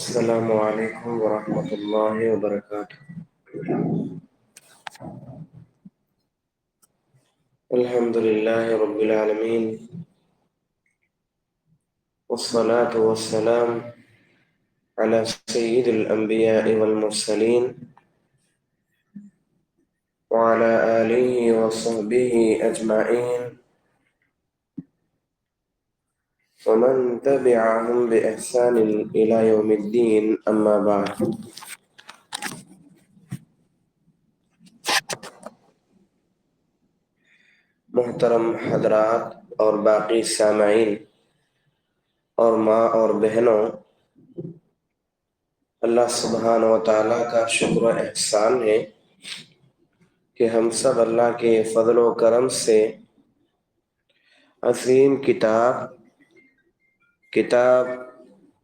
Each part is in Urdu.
السلام علیکم ورحمۃ اللہ وبرکاتہ۔ الحمد للہ رب العالمین، والصلاة والسلام على سید الانبیاء والمرسلین وعلى آلہ وصحبہ اجمعین ومن تبعهم بإحسان إلى يوم الدین، اما بعد۔ محترم حضرات اور باقی سامعین اور ماں اور بہنوں، اللہ سبحانہ و تعالیٰ کا شکر و احسان ہے کہ ہم سب اللہ کے فضل و کرم سے عظیم کتاب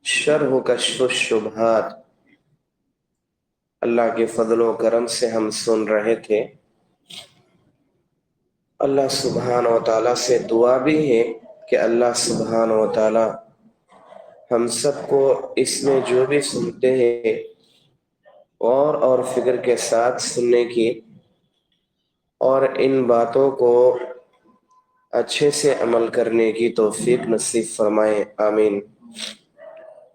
شرح و کشف الشبہات اللہ کے فضل و کرم سے ہم سن رہے تھے۔ اللہ سبحانہ و تعالیٰ سے دعا بھی ہے کہ اللہ سبحانہ و تعالیٰ ہم سب کو اس میں جو بھی سنتے ہیں اور فکر کے ساتھ سننے کی اور ان باتوں کو اچھے سے عمل کرنے کی توفیق نصیب فرمائے، آمین۔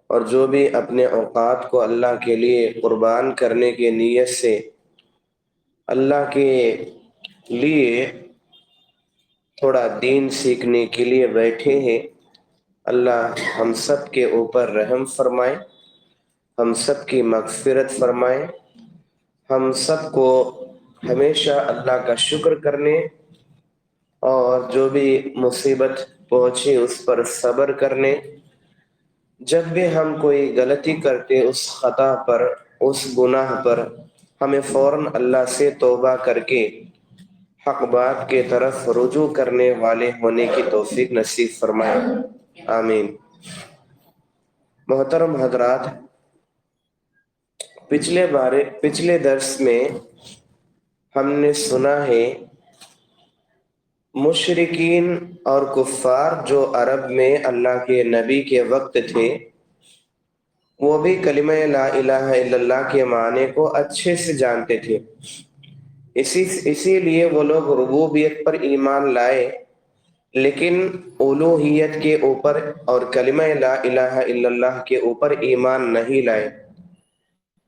اور جو بھی اپنے اوقات کو اللہ کے لیے قربان کرنے کی نیت سے اللہ کے لیے تھوڑا دین سیکھنے کے لیے بیٹھے ہیں، اللہ ہم سب کے اوپر رحم فرمائے، ہم سب کی مغفرت فرمائے، ہم سب کو ہمیشہ اللہ کا شکر کرنے اور جو بھی مصیبت پہنچی اس پر صبر کرنے، جب بھی ہم کوئی غلطی کرتے اس خطا پر، اس گناہ پر، ہمیں فوراً اللہ سے توبہ کر کے حق بات کے طرف رجوع کرنے والے ہونے کی توفیق نصیب فرمائے، آمین۔ محترم حضرات، پچھلے درس میں ہم نے سنا ہے مشرکین اور کفار جو عرب میں اللہ کے نبی کے وقت تھے، وہ بھی کلمہ لا الہ الا اللہ کے معنی کو اچھے سے جانتے تھے، اسی لیے وہ لوگ ربوبیت پر ایمان لائے، لیکن الوہیت کے اوپر اور کلمہ لا الہ الا اللہ کے اوپر ایمان نہیں لائے،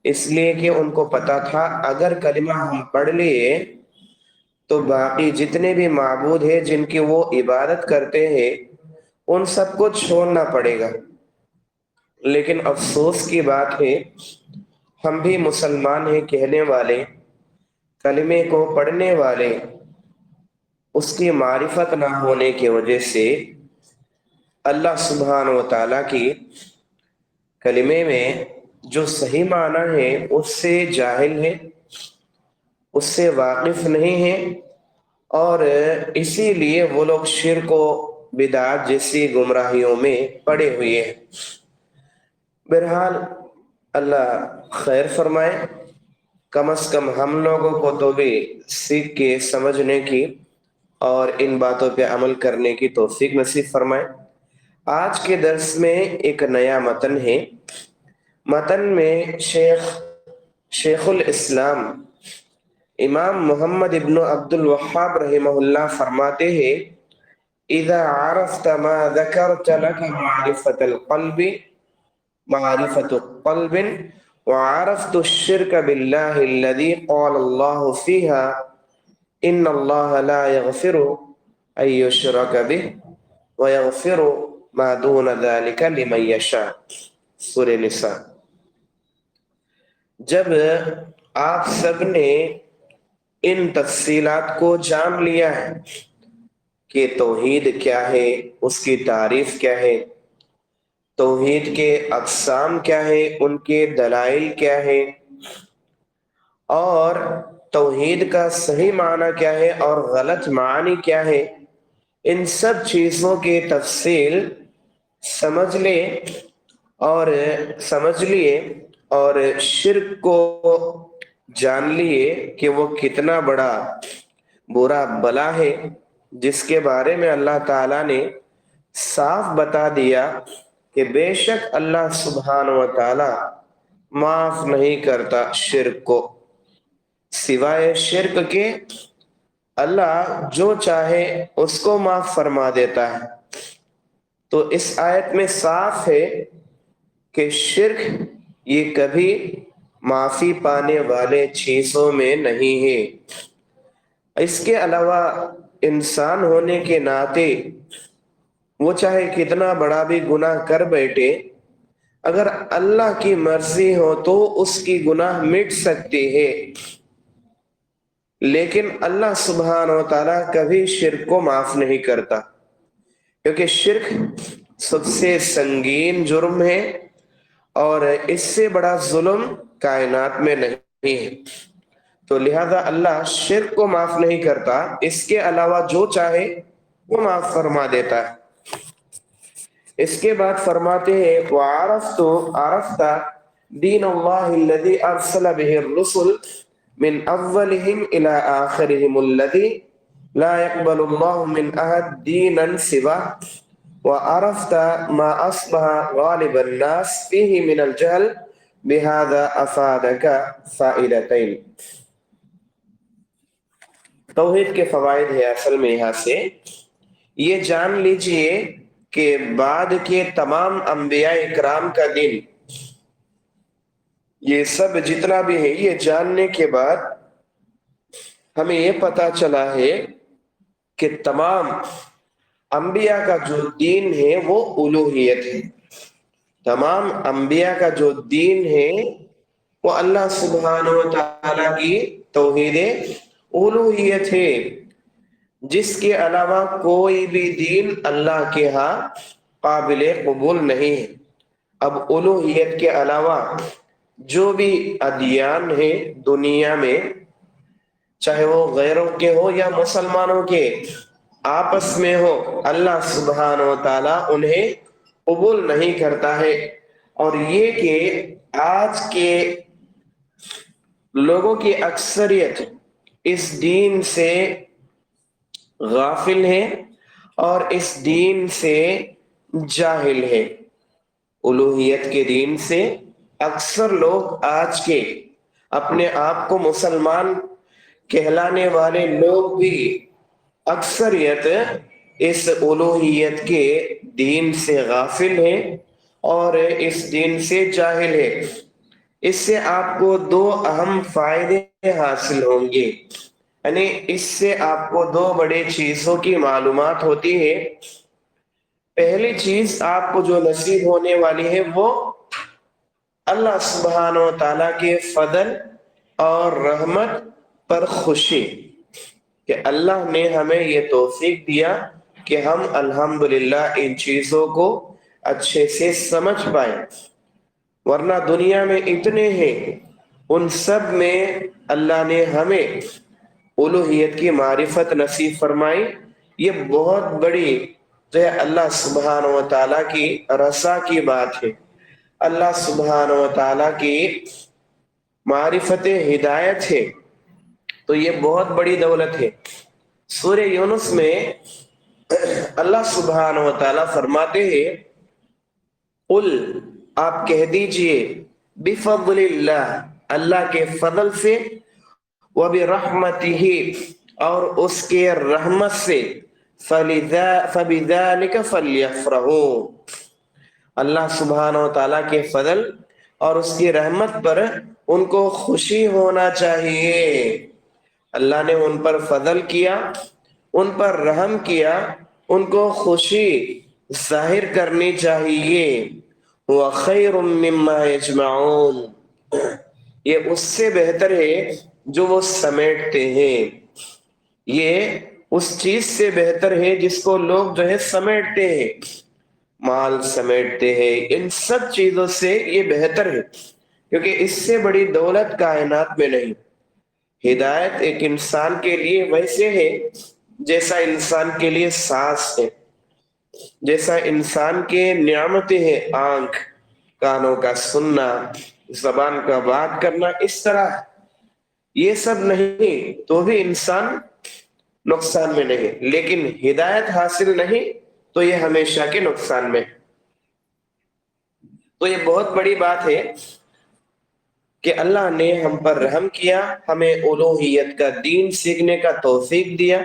اس لیے کہ ان کو پتا تھا اگر کلمہ ہم پڑھ لیے تو باقی جتنے بھی معبود ہیں جن کی وہ عبادت کرتے ہیں ان سب کو چھوڑنا پڑے گا۔ لیکن افسوس کی بات ہے، ہم بھی مسلمان ہیں کہنے والے، کلمے کو پڑھنے والے، اس کی معرفت نہ ہونے کی وجہ سے اللہ سبحانہ و تعالیٰ کی کلمے میں جو صحیح معنی ہے اس سے جاہل ہے، اس سے واقف نہیں ہے، اور اسی لیے وہ لوگ شرک و بدعت جیسی گمراہیوں میں پڑے ہوئے ہیں۔ بہرحال اللہ خیر فرمائے، کم از کم ہم لوگوں کو تو بھی سیکھ کے سمجھنے کی اور ان باتوں پہ عمل کرنے کی توفیق نصیب فرمائے۔ آج کے درس میں ایک نیا متن ہے۔ متن میں شیخ الاسلام امام محمد ابن عبد الوہاب رحمہ اللہ فرماتے ہیں، اذا عرفت ما ذکرت لك معرفت قلب وعرفت الشرك بالله الذي قال الله فيها ان الله لا يغفر ان يشرك به ويغفر ما دون ذلك لمن يشاء، سورہ نساء۔ جب آپ سب نے ان تفصیلات کو جان لیا ہے کہ توحید کیا ہے، اس کی تعریف کیا ہے، توحید کے اقسام کیا ہے، ان کے دلائل کیا ہے، اور توحید کا صحیح معنی کیا ہے اور غلط معنی کیا ہے، ان سب چیزوں کی تفصیل سمجھ لیے اور شرک کو جان لیے کہ وہ کتنا بڑا برا بلا ہے، جس کے بارے میں اللہ تعالیٰ نے صاف بتا دیا کہ بے شک اللہ سبحانہ و تعالی معاف نہیں کرتا شرک کو، سوائے شرک کے اللہ جو چاہے اس کو معاف فرما دیتا ہے۔ تو اس آیت میں صاف ہے کہ شرک یہ کبھی معافی پانے والے چیزوں میں نہیں ہے۔ اس کے علاوہ انسان ہونے کے ناطے وہ چاہے کتنا بڑا بھی گناہ کر بیٹھے، اگر اللہ کی مرضی ہو تو اس کی گناہ مٹ سکتی ہے، لیکن اللہ سبحانہ و تعالیٰ کبھی شرک کو معاف نہیں کرتا، کیونکہ شرک سب سے سنگین جرم ہے اور اس سے بڑا ظلم کائنات میں نہیں ہے۔ تو لہذا اللہ شرک کو معاف نہیں کرتا، اس کے علاوہ جو چاہے وہ معاف فرما دیتا ہے۔ اس کے بعد فرماتے ہیں عرفت دین اللہ الذی ارسل به الرسل من اولهم الى آخرهم الذی لا يقبل اللہ من احد دینا سواه وعرفت ما اصبح غالب الناس فيه من الجهل بهذا افادك فائدتين۔ توحید کے فوائد ہے اصل میں یہاں سے یہ جان لیجئے کہ بعد کے تمام انبیاء اکرام کا دن، یہ سب جتنا بھی ہے، یہ جاننے کے بعد ہمیں یہ پتا چلا ہے کہ تمام انبیاء کا جو دین ہے وہ الوہیت ہے۔ تمام انبیاء کا جو دین ہے وہ اللہ سبحانہ و تعالیٰ کی توحید الوہیت ہے، جس کے علاوہ کوئی بھی دین اللہ کے ہاں قابل قبول نہیں ہے۔ اب الوہیت کے علاوہ جو بھی ادیان ہیں دنیا میں، چاہے وہ غیروں کے ہو یا مسلمانوں کے آپس میں ہو، اللہ سبحانہ و تعالیٰ انہیں قبول نہیں کرتا ہے۔ اور یہ کہ آج کے لوگوں کی اکثریت اس دین سے غافل ہے اور اس دین سے جاہل ہے۔ الوہیت کے دین سے اکثر لوگ آج کے اپنے آپ کو مسلمان کہلانے والے لوگ بھی اکثریت اس الوہیت کے دین سے غافل ہے اور اس دین سے جاہل ہے۔ اس سے آپ کو دو اہم فائدے حاصل ہوں گے، یعنی اس سے آپ کو دو بڑے چیزوں کی معلومات ہوتی ہے۔ پہلی چیز آپ کو جو نصیب ہونے والی ہے وہ اللہ سبحانہ و تعالیٰ کے فضل اور رحمت پر خوشی، کہ اللہ نے ہمیں یہ توفیق دیا کہ ہم الحمدللہ ان چیزوں کو اچھے سے سمجھ پائیں، ورنہ دنیا میں اتنے ہیں، ان سب میں اللہ نے ہمیں الوہیت کی معرفت نصیب فرمائی۔ یہ بہت بڑی جو ہے اللہ سبحانہ و تعالیٰ کی رضا کی بات ہے، اللہ سبحانہ و تعالیٰ کی معرفت ہدایت ہے، تو یہ بہت بڑی دولت ہے۔ سورہ یونس میں اللہ سبحانہ و تعالیٰ فرماتے ہیں، قل آپ کہہ دیجئے، بفضل اللہ اللہ کے فضل سے، وبرحمتہ اور اس کے رحمت سے، فبذلک فلیفرحوا اللہ سبحانہ و تعالیٰ کے فضل اور اس کی رحمت پر ان کو خوشی ہونا چاہیے۔ اللہ نے ان پر فضل کیا، ان پر رحم کیا، ان کو خوشی ظاہر کرنی چاہیے۔ وَخَيْرٌ مِّمَّا يَجْمَعُونَ یہ اس سے بہتر ہے جو وہ سمیٹتے ہیں، یہ اس چیز سے بہتر ہے جس کو لوگ جو ہے سمیٹتے ہیں، مال سمیٹتے ہیں، ان سب چیزوں سے یہ بہتر ہے، کیونکہ اس سے بڑی دولت کائنات میں نہیں۔ ہدایت ایک انسان کے لیے ویسے ہے جیسا انسان کے لیے سانس ہے، جیسا انسان کے نعمتیں ہیں، آنکھ، کانوں کا سننا، زبان کا بات کرنا، اس طرح یہ سب نہیں تو بھی انسان نقصان میں نہیں، لیکن ہدایت حاصل نہیں تو یہ ہمیشہ کے نقصان میں۔ تو یہ بہت بڑی بات ہے کہ اللہ نے ہم پر رحم کیا، ہمیں الوہیت کا دین سیکھنے کا توفیق دیا،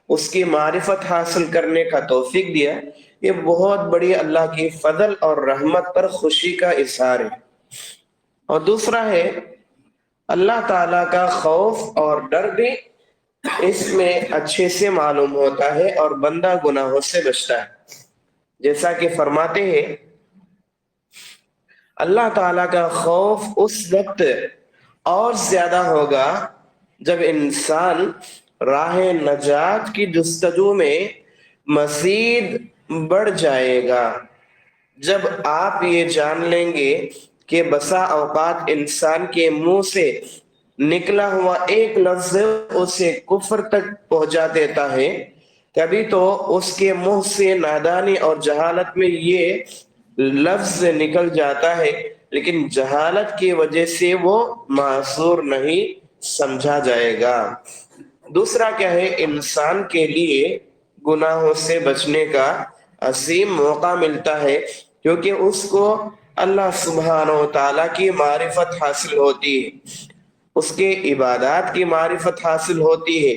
اس کی معرفت حاصل کرنے کا توفیق دیا۔ یہ بہت بڑی اللہ کی فضل اور رحمت پر خوشی کا اظہار ہے۔ اور دوسرا ہے اللہ تعالیٰ کا خوف اور ڈر بھی اس میں اچھے سے معلوم ہوتا ہے اور بندہ گناہوں سے بچتا ہے۔ جیسا کہ فرماتے ہیں اللہ تعالیٰ کا خوف اس وقت اور زیادہ ہوگا جب انسان راہ نجات کی جستجو میں مزید بڑھ جائے گا، جب آپ یہ جان لیں گے کہ بسا اوقات انسان کے منہ سے نکلا ہوا ایک لفظ اسے کفر تک پہنچا دیتا ہے، کبھی تو اس کے منہ سے نادانی اور جہالت میں یہ لفظ نکل جاتا ہے، لیکن جہالت کی وجہ سے وہ معذور نہیں سمجھا جائے گا۔ دوسرا کیا ہے، انسان کے لیے گناہوں سے بچنے کا عظیم موقع ملتا ہے، کیونکہ اس کو اللہ سبحانہ و تعالیٰ کی معرفت حاصل ہوتی ہے، اس کے عبادات کی معرفت حاصل ہوتی ہے۔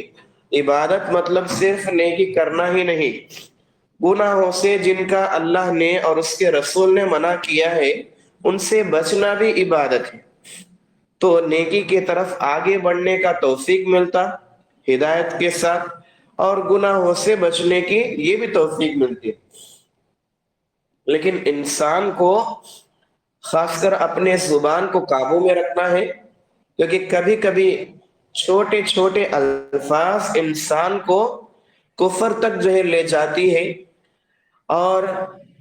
عبادت مطلب صرف نیکی کرنا ہی نہیں، گناہوں سے جن کا اللہ نے اور اس کے رسول نے منع کیا ہے ان سے بچنا بھی عبادت ہے، تو نیکی کی طرف آگے بڑھنے کا توفیق ملتا ہدایت کے ساتھ، اور گناہوں سے بچنے کی یہ بھی توفیق ملتی ہے۔ لیکن انسان کو خاص کر اپنے زبان کو قابو میں رکھنا ہے، کیونکہ کبھی کبھی چھوٹے چھوٹے الفاظ انسان کو کفر تک لے جاتی ہے، اور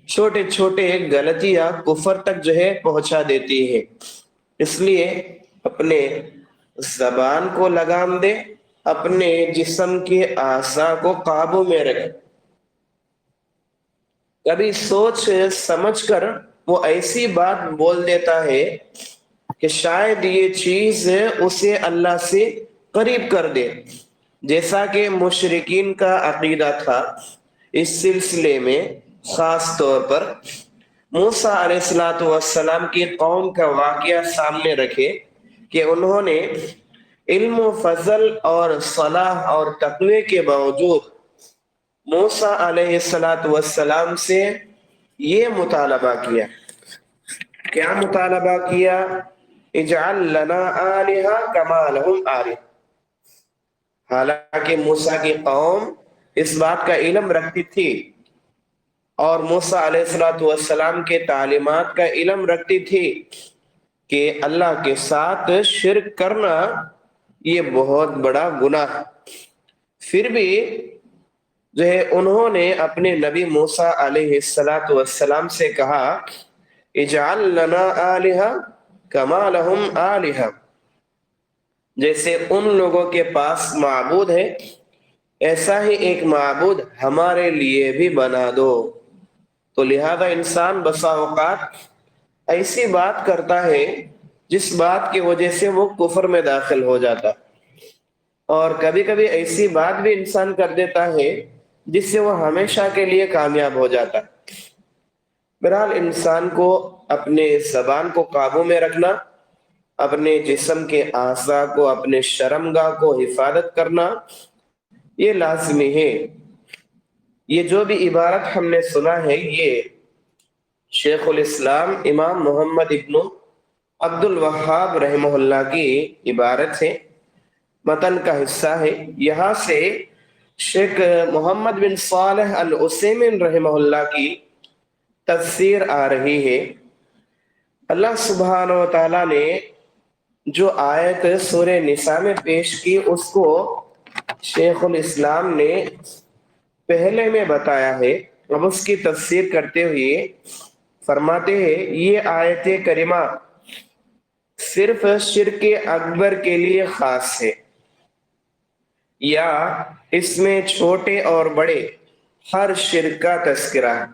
چھوٹے چھوٹے غلطیاں کفر تک پہنچا دیتی ہے۔ اس لیے اپنے زبان کو لگام دے، اپنے جسم کے اعضاء کو قابو میں رکھے، کبھی سوچ سمجھ کر وہ ایسی بات بول دیتا ہے کہ شاید یہ چیز اسے اللہ سے قریب کر دے، جیسا کہ مشرکین کا عقیدہ تھا۔ اس سلسلے میں خاص طور پر موسیٰ علیہ السلام کی قوم کا واقعہ سامنے رکھے کہ انہوں نے علم و فضل اور صلاح اور تقوی کے باوجود موسیٰ علیہ السلام سے یہ مطالبہ کیا۔ کیا مطالبہ کیا؟ اجعل لنا آلہہ کما لہم آلہہ۔ حالانکہ موسیٰ کی قوم اس بات کا علم رکھتی تھی اور موسیٰ علیہ السلام کے تعلیمات کا علم رکھتی تھی کہ اللہ کے ساتھ شرک کرنا یہ بہت بڑا گناہ، پھر بھی انہوں نے اپنے نبی موسیٰ علیہ السلام سے کہا اجعل لنا آلہہ کما لہم آلہہ، جیسے ان لوگوں کے پاس معبود ہے ایسا ہی ایک معبود ہمارے لیے بھی بنا دو۔ تو لہذا انسان بسا اوقات ایسی بات کرتا ہے جس بات کی وجہ سے وہ کفر میں داخل ہو جاتا، اور کبھی کبھی ایسی بات بھی انسان کر دیتا ہے جس سے وہ ہمیشہ کے لیے کامیاب ہو جاتا۔ بہرحال انسان کو اپنے زبان کو قابو میں رکھنا، اپنے جسم کے اعضاء کو، اپنے شرمگاہ کو حفاظت کرنا یہ لازمی ہے۔ یہ جو بھی عبارت ہم نے سنا ہے یہ شیخ الاسلام امام محمد ابن عبد الوہاب رحمہ اللہ کی عبارت ہے، متن کا حصہ ہے۔ یہاں سے شیخ محمد بن صالح العثیمین رحمہ اللہ کی تفسیر آ رہی ہے۔ اللہ سبحانہ و تعالیٰ نے جو آیت سورہ نساء میں پیش کی اس کو شیخ الاسلام نے پہلے میں بتایا ہے، اب اس کی تفسیر کرتے ہوئے فرماتے ہیں یہ آیت کریمہ صرف شرک اکبر کے لیے خاص ہے، یا اس میں چھوٹے اور بڑے ہر شرک کا تذکرہ ہے،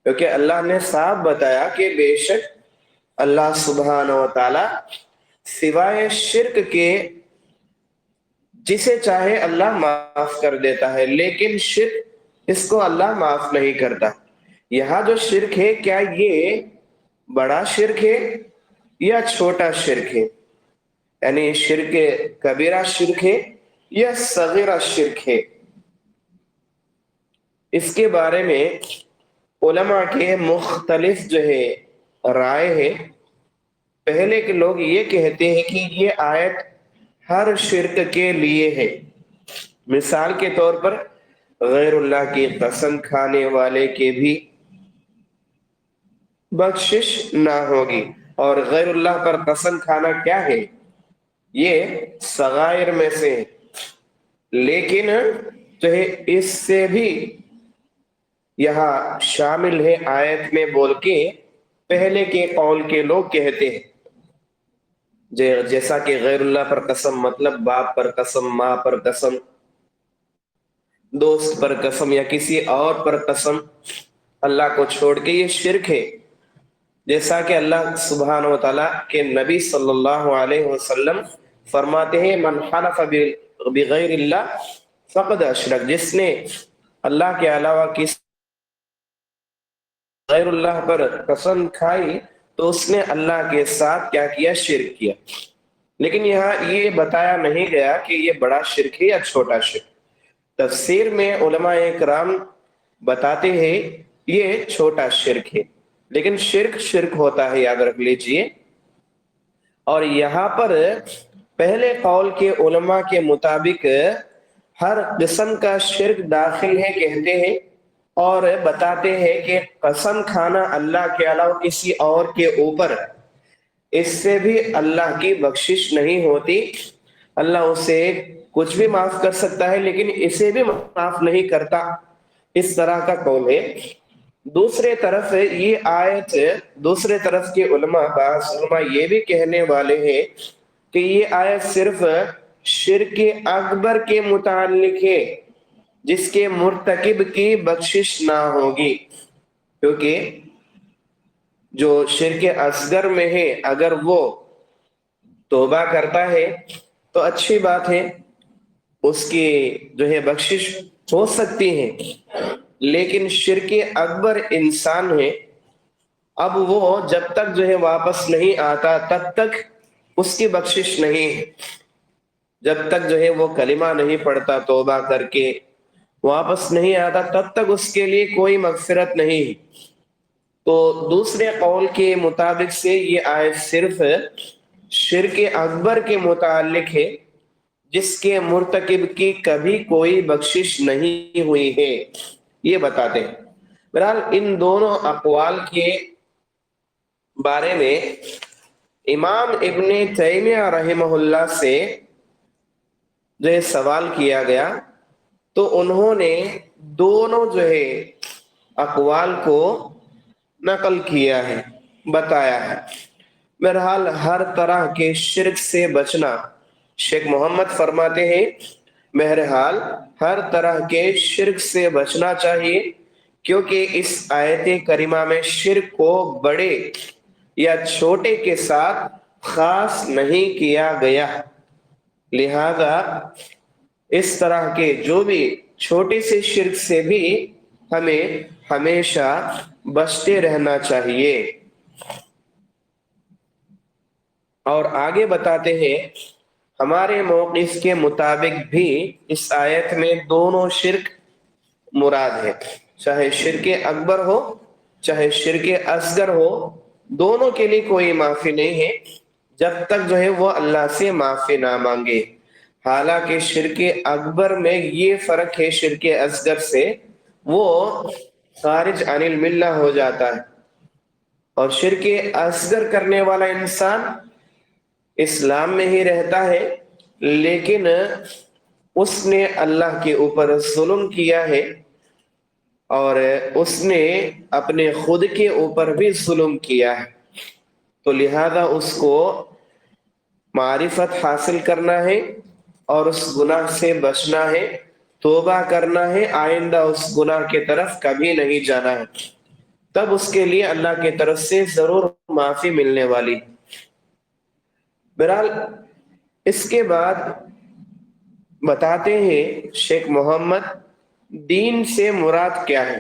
کیونکہ اللہ نے صاف بتایا کہ بے شک اللہ سبحانہ و تعالی سوائے شرک کے جسے چاہے اللہ معاف کر دیتا ہے، لیکن شرک اس کو اللہ معاف نہیں کرتا۔ یہاں جو شرک ہے کیا یہ بڑا شرک ہے یا چھوٹا شرک ہے، یعنی شرک کبیرہ شرک ہے یا صغیرہ شرک ہے، اس کے بارے میں علماء کے مختلف جو ہے رائے ہے۔ پہلے کے لوگ یہ کہتے ہیں کہ یہ آیت ہر شرک کے لیے ہے۔ مثال کے طور پر غیر اللہ کی قسم کھانے والے کے بھی بخشش نہ ہوگی، اور غیر اللہ پر قسم کھانا کیا ہے؟ یہ صغائر میں سے ہے، لیکن جو ہے اس سے بھی یہاں شامل ہے آیت میں بول کے پہلے کے قول کے لوگ کہتے ہیں، جیسا کہ غیر اللہ پر قسم مطلب باپ پر قسم، ماں پر قسم، دوست پر قسم یا کسی اور پر قسم اللہ کو چھوڑ کے یہ شرک ہے۔ جیسا کہ اللہ سبحانہ و تعالیٰ کے نبی صلی اللہ علیہ وسلم فرماتے ہیں من حلف بغیر اللہ فقد اشرک، جس نے اللہ کے علاوہ کسی غیر اللہ پر قسم کھائی تو اس نے اللہ کے ساتھ کیا کیا؟ شرک کیا۔ لیکن یہاں یہ بتایا نہیں گیا کہ یہ بڑا شرک ہے یا چھوٹا شرک۔ تفسیر میں علماء کرام بتاتے ہیں یہ چھوٹا شرک ہے، لیکن شرک شرک ہوتا ہے، یاد رکھ لیجئے۔ اور یہاں پر پہلے قول کے علماء کے مطابق ہر قسم کا شرک داخل ہے کہتے ہیں، اور بتاتے ہیں کہ قسم کھانا اللہ کے علاوہ کسی اور کے اوپر، اس سے بھی اللہ کی بخشش نہیں ہوتی۔ اللہ اسے کچھ بھی معاف کر سکتا ہے لیکن اسے بھی معاف نہیں کرتا، اس طرح کا قول ہے۔ دوسرے طرف یہ آیت، دوسرے طرف کے علماء، بعض علماء یہ بھی کہنے والے ہیں کہ یہ آیت صرف شرک اکبر کے متعلق ہے جس کے مرتکب کی بخشش نہ ہوگی، کیونکہ جو شرک اصغر میں ہے اگر وہ توبہ کرتا ہے تو اچھی بات ہے، اس کی جو ہے بخشش ہو سکتی ہے، لیکن شرک اکبر انسان ہے، اب وہ جب تک جو ہے واپس نہیں آتا تب تک اس کی بخشش نہیں ہے، جب تک جو ہے وہ کلمہ نہیں پڑھتا توبہ کر کے واپس نہیں آتا تب تک اس کے لیے کوئی مغفرت نہیں ہے۔ تو دوسرے قول کے مطابق سے یہ آیت صرف شرک اکبر کے متعلق ہے جس کے مرتکب کی کبھی کوئی بخشش نہیں ہوئی ہے، یہ بتاتے ہیں۔ بہرحال ان دونوں اقوال کے بارے میں امام ابن تیمیہ رحمہ اللہ سے جو ہے سوال کیا گیا تو انہوں نے دونوں جو ہے اقوال کو نقل کیا ہے، بتایا ہے۔ بہرحال ہر طرح کے شرک سے بچنا، شیخ محمد فرماتے ہیں بہرحال ہر طرح کے شرک سے بچنا چاہیے، کیونکہ اس آیت کریمہ میں شرک کو بڑے یا چھوٹے کے ساتھ خاص نہیں کیا گیا، لہذا اس طرح کے جو بھی چھوٹے سے شرک سے بھی ہمیں ہمیشہ بچتے رہنا چاہیے۔ اور آگے بتاتے ہیں ہمارے موقف کے مطابق بھی اس آیت میں دونوں شرک مراد ہے، چاہے شرک اکبر ہو چاہے شرک اصغر ہو، دونوں کے لیے کوئی معافی نہیں ہے جب تک جو ہے وہ اللہ سے معافی نہ مانگے۔ حالانکہ شرک اکبر میں یہ فرق ہے شرک اصغر سے، وہ خارج عن الملہ ہو جاتا ہے، اور شرک اصغر کرنے والا انسان اسلام میں ہی رہتا ہے لیکن اس نے اللہ کے اوپر ظلم کیا ہے اور اس نے اپنے خود کے اوپر بھی ظلم کیا ہے، تو لہذا اس کو معرفت حاصل کرنا ہے اور اس گناہ سے بچنا ہے، توبہ کرنا ہے، آئندہ اس گناہ کی طرف کبھی نہیں جانا ہے، تب اس کے لیے اللہ کی طرف سے ضرور معافی ملنے والی۔ بہرحال اس کے بعد بتاتے ہیں شیخ محمد دین سے مراد کیا ہے۔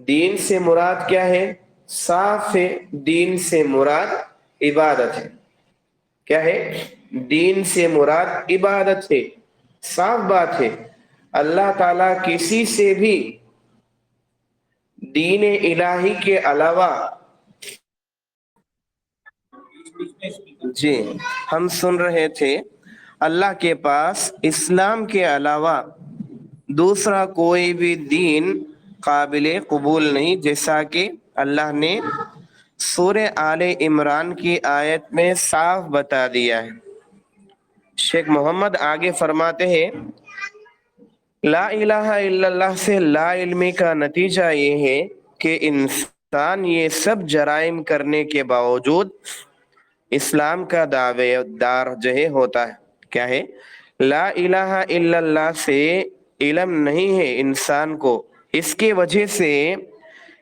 دین سے مراد کیا ہے؟ صاف ہے، دین سے مراد عبادت ہے۔ کیا ہے؟ دین سے مراد عبادت ہے، صاف بات ہے۔ اللہ تعالیٰ کسی سے بھی دین الہی کے علاوہ، جی ہم سن رہے تھے، اللہ کے پاس اسلام کے علاوہ دوسرا کوئی بھی دین قابل قبول نہیں، جیسا کہ اللہ نے سورہ آل عمران کی آیت میں صاف بتا دیا ہے۔ شیخ محمد آگے فرماتے ہیں، لا الہ الا اللہ سے لا علمی کا نتیجہ یہ ہے کہ انسان یہ سب جرائم کرنے کے باوجود اسلام کا دعوے دار جو ہے ہوتا ہے۔ کیا ہے؟ لا الہ الا اللہ سے علم نہیں ہے انسان کو، اس کی وجہ سے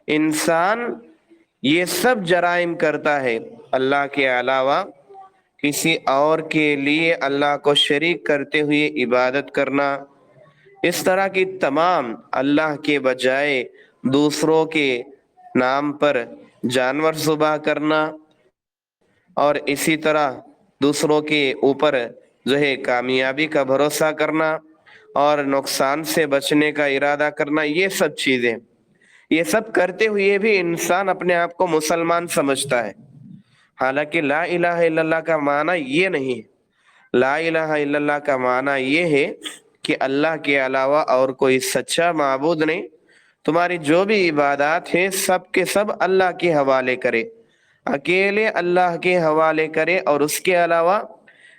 انسان یہ سب جرائم کرتا ہے۔ اللہ کے علاوہ کسی اور کے لیے اللہ کو شریک کرتے ہوئے عبادت کرنا، اس طرح کی تمام اللہ کے بجائے دوسروں کے نام پر جانور ذبح کرنا، اور اسی طرح دوسروں کے اوپر جو ہے کامیابی کا بھروسہ کرنا اور نقصان سے بچنے کا ارادہ کرنا، یہ سب چیزیں، یہ سب کرتے ہوئے بھی انسان اپنے آپ کو مسلمان سمجھتا ہے، حالانکہ لا الہ الا اللہ کا معنی یہ نہیں ہے۔ لا الہ الا اللہ کا معنی یہ ہے کہ اللہ کے علاوہ اور کوئی سچا معبود نہیں، تمہاری جو بھی عبادات ہیں سب کے سب اللہ کے حوالے کرے، اکیلے اللہ کے حوالے کرے، اور اس کے علاوہ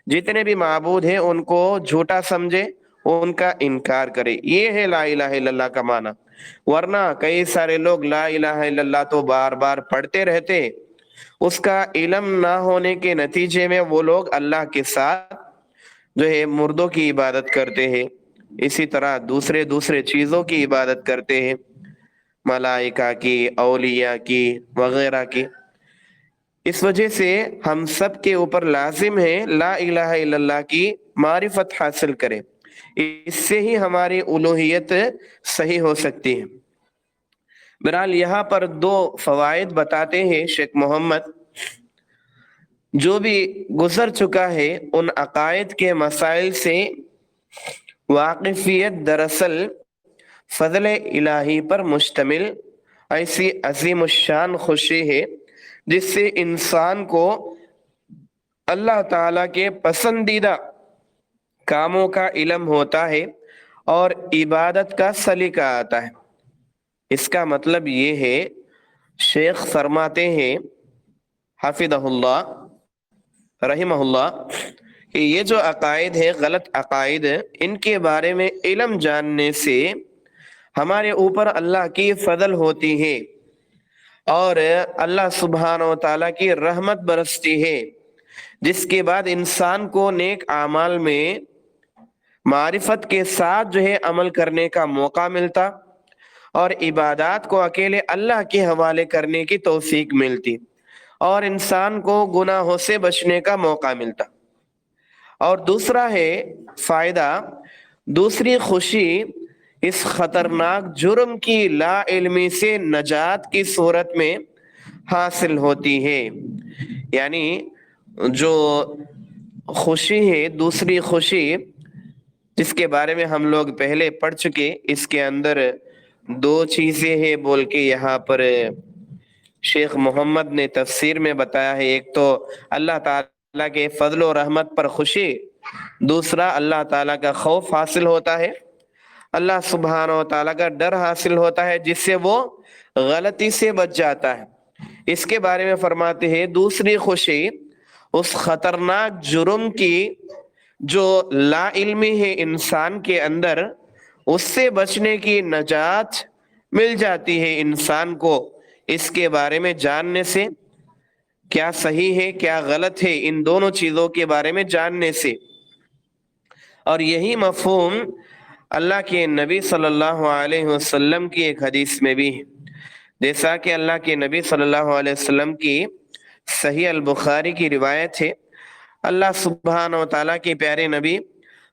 جتنے بھی معبود ہیں ان کو جھوٹا سمجھے، ان کا انکار کرے۔ یہ ہے لا الہ الا اللہ کا معنی۔ ورنہ کئی سارے لوگ لا الہ الا اللہ تو بار بار پڑھتے رہتے، اس کا علم نہ ہونے کے نتیجے میں وہ لوگ اللہ کے ساتھ جو ہے مردوں کی عبادت کرتے ہیں، اسی طرح دوسرے چیزوں کی عبادت کرتے ہیں، ملائکہ کی، اولیاء کی وغیرہ کی۔ اس وجہ سے ہم سب کے اوپر لازم ہے لا الہ الا اللہ کی معرفت حاصل کریں، اس سے ہی ہماری الوہیت صحیح ہو سکتی ہے۔ بہرحال یہاں پر دو فوائد بتاتے ہیں شیخ محمد، جو بھی گزر چکا ہے ان عقائد کے مسائل سے واقفیت دراصل فضل الہی پر مشتمل ایسی عظیم الشان خوشی ہے جس سے انسان کو اللہ تعالیٰ کے پسندیدہ کاموں کا علم ہوتا ہے اور عبادت کا سلیقہ آتا ہے۔ اس کا مطلب یہ ہے، شیخ فرماتے ہیں حفظہ اللہ رحمہ اللہ، کہ یہ جو عقائد ہے، غلط عقائد، ان کے بارے میں علم جاننے سے ہمارے اوپر اللہ کی فضل ہوتی ہے اور اللہ سبحانہ و تعالیٰ کی رحمت برستی ہے، جس کے بعد انسان کو نیک اعمال میں معرفت کے ساتھ جو ہے عمل کرنے کا موقع ملتا اور عبادات کو اکیلے اللہ کے حوالے کرنے کی توفیق ملتی اور انسان کو گناہوں سے بچنے کا موقع ملتا۔ اور دوسرا ہے فائدہ، دوسری خوشی اس خطرناک جرم کی لا علمی سے نجات کی صورت میں حاصل ہوتی ہے۔ یعنی جو خوشی ہے، دوسری خوشی جس کے بارے میں ہم لوگ پہلے پڑھ چکے، اس کے اندر دو چیزیں ہیں بول کے یہاں پر شیخ محمد نے تفسیر میں بتایا ہے۔ ایک تو اللہ تعالیٰ کے فضل و رحمت پر خوشی، دوسرا اللہ تعالیٰ کا خوف حاصل ہوتا ہے، اللہ سبحانہ و تعالیٰ کا ڈر حاصل ہوتا ہے، جس سے وہ غلطی سے بچ جاتا ہے۔ اس کے بارے میں فرماتے ہیں دوسری خوشی اس خطرناک جرم کی جو لا علمی ہے انسان کے اندر، اس سے بچنے کی نجات مل جاتی ہے انسان کو اس کے بارے میں جاننے سے، کیا صحیح ہے کیا غلط ہے، ان دونوں چیزوں کے بارے میں جاننے سے۔ اور یہی مفہوم اللہ کے نبی صلی اللہ علیہ وسلم کی ایک حدیث میں بھی ہے، جیسا کہ اللہ کے نبی صلی اللہ علیہ وسلم کی صحیح البخاری کی روایت ہے، اللہ سبحانہ و تعالیٰ کے پیارے نبی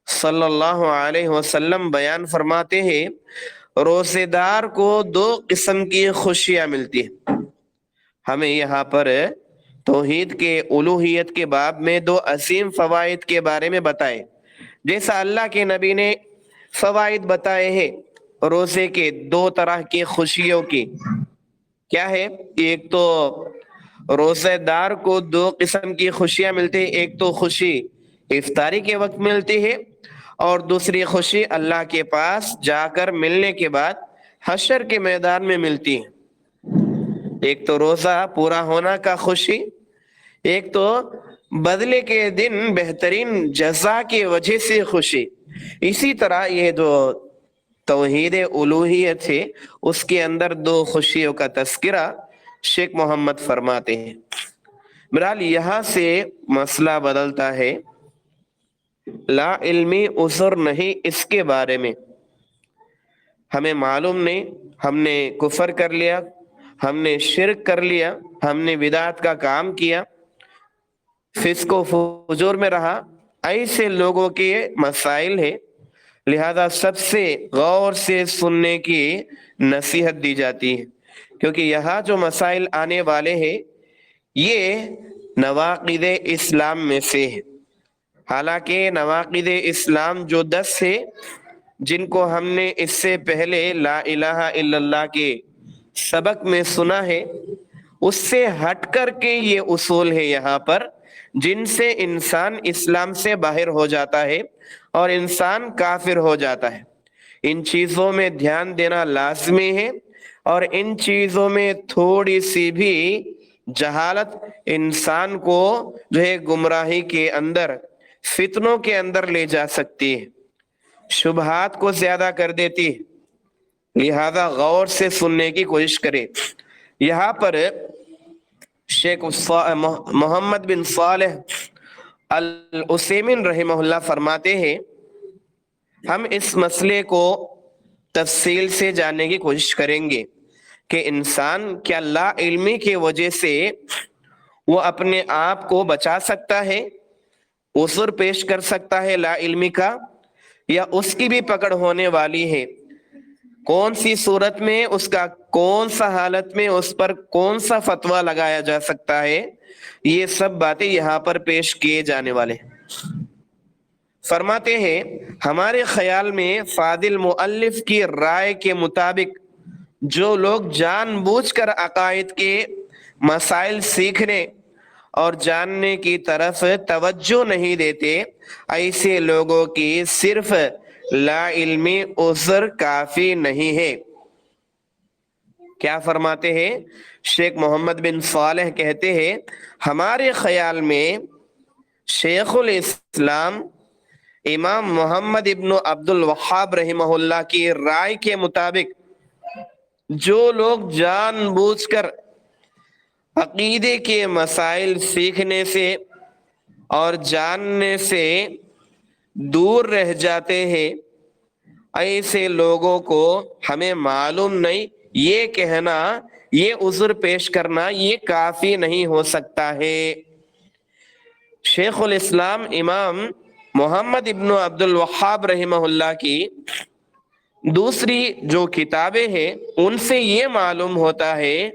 صلی اللہ علیہ وسلم بیان فرماتے ہیں، روزے دار کو دو قسم کی خوشیاں ملتی ہیں۔ ہمیں یہاں پر توحید کے الوہیت کے باب میں دو عظیم فوائد کے بارے میں بتائے، جیسا اللہ کے نبی نے فوائد بتائے ہیں روزے کے دو طرح کی خوشیوں کی۔ کیا ہے؟ ایک تو روزے دار کو دو قسم کی خوشیاں ملتی ہیں، ایک تو خوشی افطاری کے وقت ملتی ہے، اور دوسری خوشی اللہ کے پاس جا کر ملنے کے بعد حشر کے میدان میں ملتی ہے۔ ایک تو روزہ پورا ہونا کا خوشی، ایک تو بدلے کے دن بہترین جزا کی وجہ سے خوشی۔ اسی طرح یہ جو توحید الوہیت ہے اس کے اندر دو خوشیوں کا تذکرہ شیخ محمد فرماتے ہیں۔ بہرحال یہاں سے مسئلہ بدلتا ہے، لا علمی عذر نہیں اس کے بارے میں۔ ہمیں معلوم نہیں، ہم نے کفر کر لیا، ہم نے شرک کر لیا، ہم نے بدعت کا کام کیا، فسق و فجور میں رہا، ایسے لوگوں کے مسائل ہیں، لہذا سب سے غور سے سننے کی نصیحت دی جاتی ہے، کیونکہ یہاں جو مسائل آنے والے ہیں یہ نواقض اسلام میں سے ہے۔ حالانکہ نواقض اسلام جو 10 ہے جن کو ہم نے اس سے پہلے لا الہ الا اللہ کے سبق میں سنا ہے، اس سے ہٹ کر کے یہ اصول ہے یہاں پر جن سے انسان اسلام سے باہر ہو جاتا ہے اور انسان کافر ہو جاتا ہے۔ ان چیزوں میں دھیان دینا لازمی ہے، اور ان چیزوں میں تھوڑی سی بھی جہالت انسان کو جو ہے گمراہی کے اندر، فتنوں کے اندر لے جا سکتی ہے، شبہات کو زیادہ کر دیتی ہے، لہذا غور سے سننے کی کوشش کرے۔ یہاں پر شیخ محمد بن صالح العثیمین رحمہ اللہ فرماتے ہیں، ہم اس مسئلے کو تفصیل سے جاننے کی کوشش کریں گے کہ انسان کیا لا علمی کی وجہ سے وہ اپنے آپ کو بچا سکتا ہے، عذر پیش کر سکتا ہے لا علمی کا، یا اس کی بھی پکڑ ہونے والی ہے، کون سی صورت میں اس کا، کون سا حالت میں اس پر کون سا فتویٰ لگایا جا سکتا ہے، یہ سب باتیں یہاں پر پیش کیے جانے والے ہیں۔ فرماتے ہیں ہمارے خیال میں فاضل مؤلف کی رائے کے مطابق جو لوگ جان بوجھ کر عقائد کے مسائل سیکھنے اور جاننے کی طرف توجہ نہیں دیتے، ایسے لوگوں کی صرف لا علمی عذر کافی نہیں ہے۔ کیا فرماتے ہیں؟ شیخ محمد بن صالح کہتے ہیں ہمارے خیال میں شیخ الاسلام امام محمد ابن عبد الوہاب رحمہ اللہ کی رائے کے مطابق جو لوگ جان بوجھ کر عقیدے کے مسائل سیکھنے سے اور جاننے سے دور رہ جاتے ہیں، ایسے لوگوں کو ہمیں معلوم نہیں، یہ کہنا، یہ عذر پیش کرنا یہ کافی نہیں ہو سکتا ہے۔ شیخ الاسلام امام محمد ابن عبد الوہاب رحمہ اللہ کی دوسری جو کتابیں ہیں ان سے یہ معلوم ہوتا ہے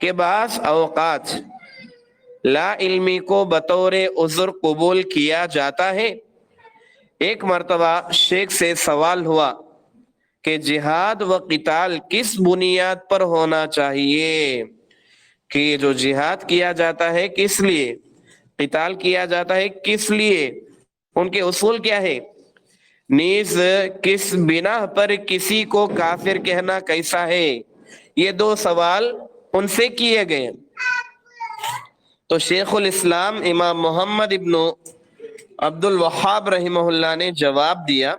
کہ بعض اوقات لا علمی کو بطور عذر قبول کیا جاتا ہے۔ ایک مرتبہ شیخ سے سوال ہوا کہ جہاد و قتال کس بنیاد پر ہونا چاہیے، کہ جو جہاد کیا جاتا ہے کس لیے، قتال کیا جاتا ہے کس لیے، ان کے اصول کیا ہے، نیز کس بنا پر کسی کو کافر کہنا کیسا ہے، یہ دو سوال ان سے کیے گئے۔ تو شیخ الاسلام امام محمد ابن عبد الوہاب رحمہ اللہ نے جواب دیا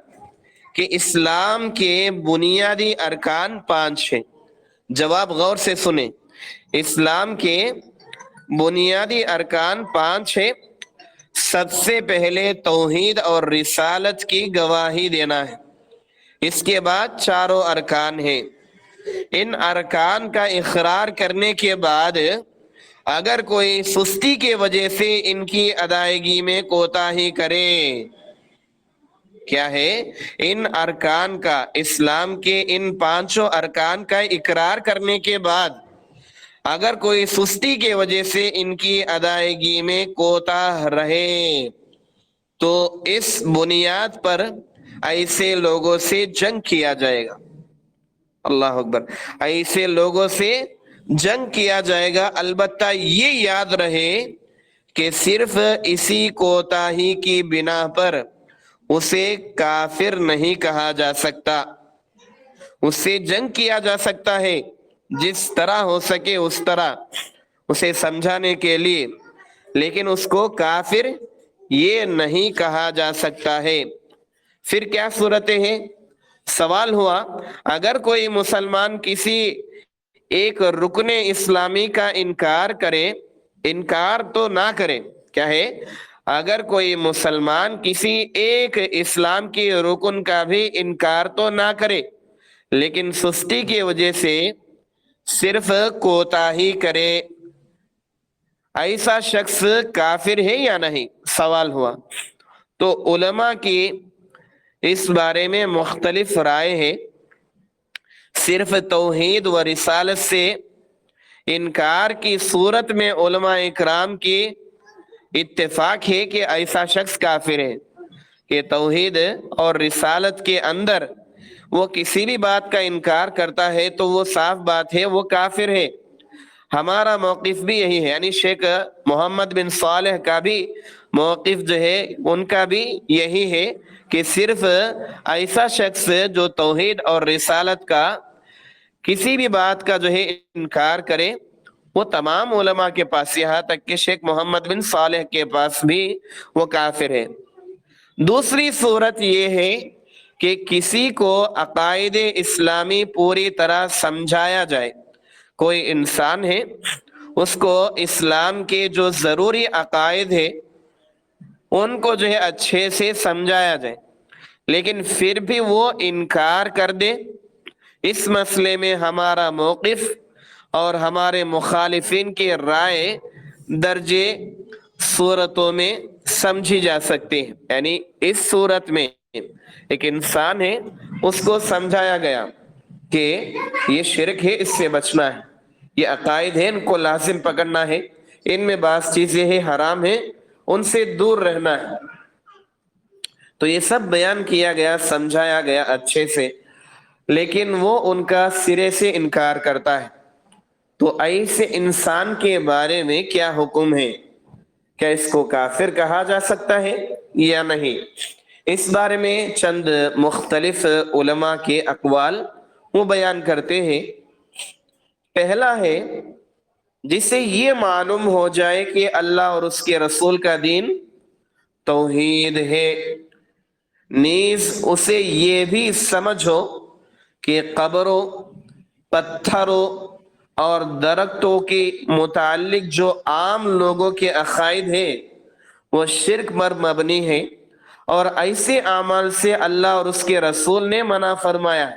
کہ اسلام کے بنیادی ارکان 5 ہیں۔ جواب غور سے سنیں، اسلام کے بنیادی ارکان 5 ہیں۔ سب سے پہلے توحید اور رسالت کی گواہی دینا ہے، اس کے بعد 4 ارکان ہیں۔ ان ارکان کا اقرار کرنے کے بعد اگر کوئی سستی کی وجہ سے ان کی ادائیگی میں کوتاہی کرے، کیا ہے، ان ارکان کا، اسلام کے ان 5 ارکان کا اقرار کرنے کے بعد اگر کوئی سستی کی وجہ سے ان کی ادائیگی میں کوتاہ رہے تو اس بنیاد پر ایسے لوگوں سے جنگ کیا جائے گا. اللہ اکبر. ایسے لوگوں سے جنگ کیا جائے گا. البتہ یہ یاد رہے کہ صرف اسی کوتاہی کی بنا پر اسے کافر نہیں کہا جا سکتا. اس سے جنگ کیا جا سکتا ہے جس طرح ہو سکے اس طرح اسے سمجھانے کے لیے، لیکن اس کو کافر یہ نہیں کہا جا سکتا ہے. پھر کیا صورتیں ہیں؟ سوال ہوا اگر کوئی مسلمان کسی ایک رکن اسلامی کا انکار کرے، انکار تو نہ کرے، کیا ہے؟ اگر کوئی مسلمان کسی ایک اسلام کی رکن کا بھی انکار تو نہ کرے لیکن سستی کی وجہ سے صرف کوتاہی کرے، ایسا شخص کافر ہے یا نہیں؟ سوال ہوا. تو علماء کی اس بارے میں مختلف رائے ہے. صرف توحید و رسالت سے انکار کی صورت میں علماء اکرام کی اتفاق ہے کہ ایسا شخص کافر ہے کہ توحید اور رسالت کے اندر وہ کسی بھی بات کا انکار کرتا ہے تو وہ صاف بات ہے وہ کافر ہے. ہمارا موقف بھی یہی ہے، یعنی شیخ محمد بن صالح کا بھی موقف جو ہے ان کا بھی یہی ہے کہ صرف ایسا شخص جو توحید اور رسالت کا کسی بھی بات کا جو ہے انکار کرے، وہ تمام علماء کے پاس یہاں تک کہ شیخ محمد بن صالح کے پاس بھی وہ کافر ہے. دوسری صورت یہ ہے کہ کسی کو عقائد اسلامی پوری طرح سمجھایا جائے. کوئی انسان ہے، اس کو اسلام کے جو ضروری عقائد ہے ان کو جو ہے اچھے سے سمجھایا جائے لیکن پھر بھی وہ انکار کر دے. اس مسئلے میں ہمارا موقف اور ہمارے مخالفین کی رائے درجے صورتوں میں سمجھی جا سکتی ہے. یعنی اس صورت میں ایک انسان ہے، اس کو سمجھایا گیا کہ یہ شرک ہے، اس سے بچنا ہے، یہ عقائد ہیں ان کو لازم پکڑنا ہے، ان میں بعض چیزیں ہیں حرام ہیں ان سے دور رہنا ہے. تو یہ سب بیان کیا گیا، سمجھایا گیا اچھے سے، لیکن وہ ان کا سرے سے انکار کرتا ہے. تو ایسے انسان کے بارے میں کیا حکم ہے؟ کیا اس کو کافر کہا جا سکتا ہے یا نہیں؟ اس بارے میں چند مختلف علماء کے اقوال وہ بیان کرتے ہیں. پہلا ہے جسے یہ معلوم ہو جائے کہ اللہ اور اس کے رسول کا دین توحید ہے، نیز اسے یہ بھی سمجھ ہو کہ قبروں، پتھروں اور درختوں کے متعلق جو عام لوگوں کے عقائد ہیں وہ شرک پر مبنی ہے اور ایسے اعمال سے اللہ اور اس کے رسول نے منع فرمایا.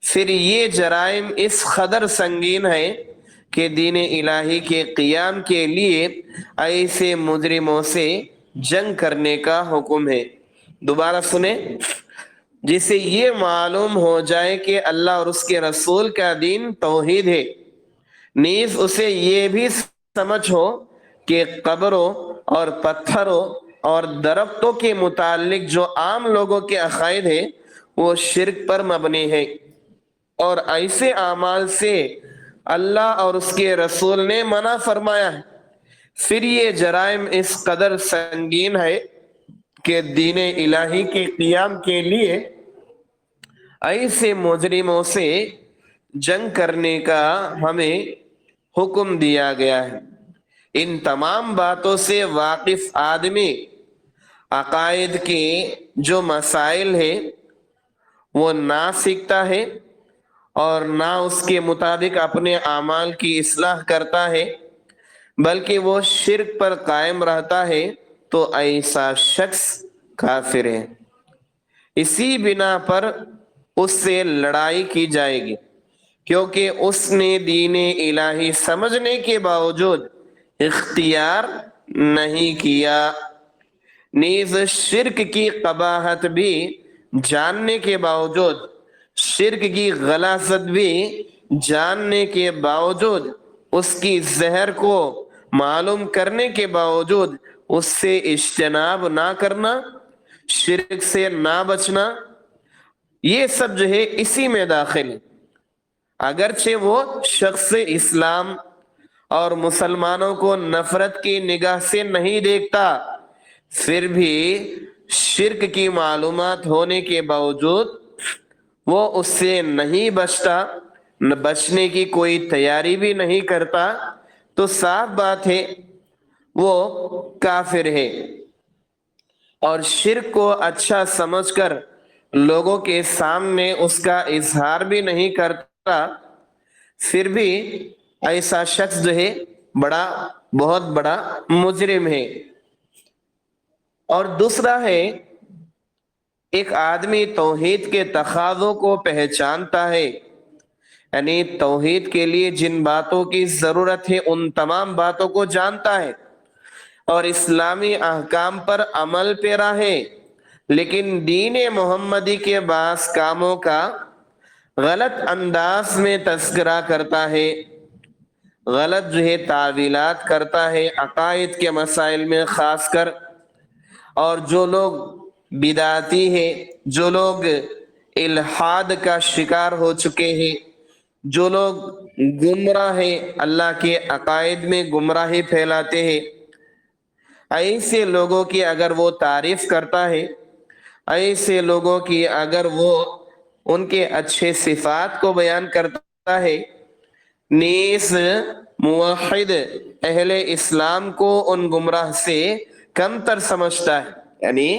پھر یہ جرائم اس قدر سنگین ہے کہ دین الہی کے قیام کے لیے ایسے مجرموں سے جنگ کرنے کا حکم ہے. دوبارہ سنیں. جسے یہ معلوم ہو جائے کہ اللہ اور اس کے رسول کا دین توحید ہے، نیز اسے یہ بھی سمجھ ہو کہ قبروں اور پتھروں اور درختوں کے متعلق جو عام لوگوں کے عقائد ہیں وہ شرک پر مبنی ہے اور ایسے اعمال سے اللہ اور اس کے رسول نے منع فرمایا ہے. پھر یہ جرائم اس قدر سنگین ہے کہ دین الہی کے قیام کے لیے ایسے مجرموں سے جنگ کرنے کا ہمیں حکم دیا گیا ہے. ان تمام باتوں سے واقف آدمی عقائد کے جو مسائل ہیں وہ نہ سیکھتا ہے اور نہ اس کے مطابق اپنے اعمال کی اصلاح کرتا ہے بلکہ وہ شرک پر قائم رہتا ہے تو ایسا شخص کافر ہے. اسی بنا پر اس سے لڑائی کی جائے گی کیونکہ اس نے دین الہی سمجھنے کے باوجود اختیار نہیں کیا، نیز شرک کی قباحت بھی جاننے کے باوجود، شرک کی غلاظت بھی جاننے کے باوجود اس کی زہر کو معلوم کرنے کے باوجود اس سے اجتناب نہ کرنا، شرک سے نہ بچنا، یہ سب جو ہے اسی میں داخل ہے۔ اگرچہ وہ شخص اسلام اور مسلمانوں کو نفرت کی نگاہ سے نہیں دیکھتا، پھر بھی شرک کی معلومات ہونے کے باوجود وہ اس سے نہیں بچتا، بچنے کی کوئی تیاری بھی نہیں کرتا، تو صاف بات ہے وہ کافر ہے۔ اور شرک کو اچھا سمجھ کر لوگوں کے سامنے اس کا اظہار بھی نہیں کرتا، پھر بھی ایسا شخص جو ہے بہت بڑا مجرم ہے۔ اور دوسرا ہے، ایک آدمی توحید کے تقاضوں کو پہچانتا ہے، یعنی توحید کے لیے جن باتوں کی ضرورت ہے ان تمام باتوں کو جانتا ہے اور اسلامی احکام پر عمل پیرا ہے، لیکن دین محمدی کے بعض کاموں کا غلط انداز میں تذکرہ کرتا ہے، غلط جو ہے تعویلات کرتا ہے عقائد کے مسائل میں خاص کر۔ اور جو لوگ بدعتی ہیں، جو لوگ الحاد کا شکار ہو چکے ہیں، جو لوگ گمراہ ہیں، اللہ کے عقائد میں گمراہی پھیلاتے ہیں، ایسے لوگوں کی اگر وہ تعریف کرتا ہے، ایسے لوگوں کی اگر وہ ان کے اچھے صفات کو بیان کرتا ہے، نیز موحد اہل اسلام کو ان گمراہ سے کم تر سمجھتا ہے، یعنی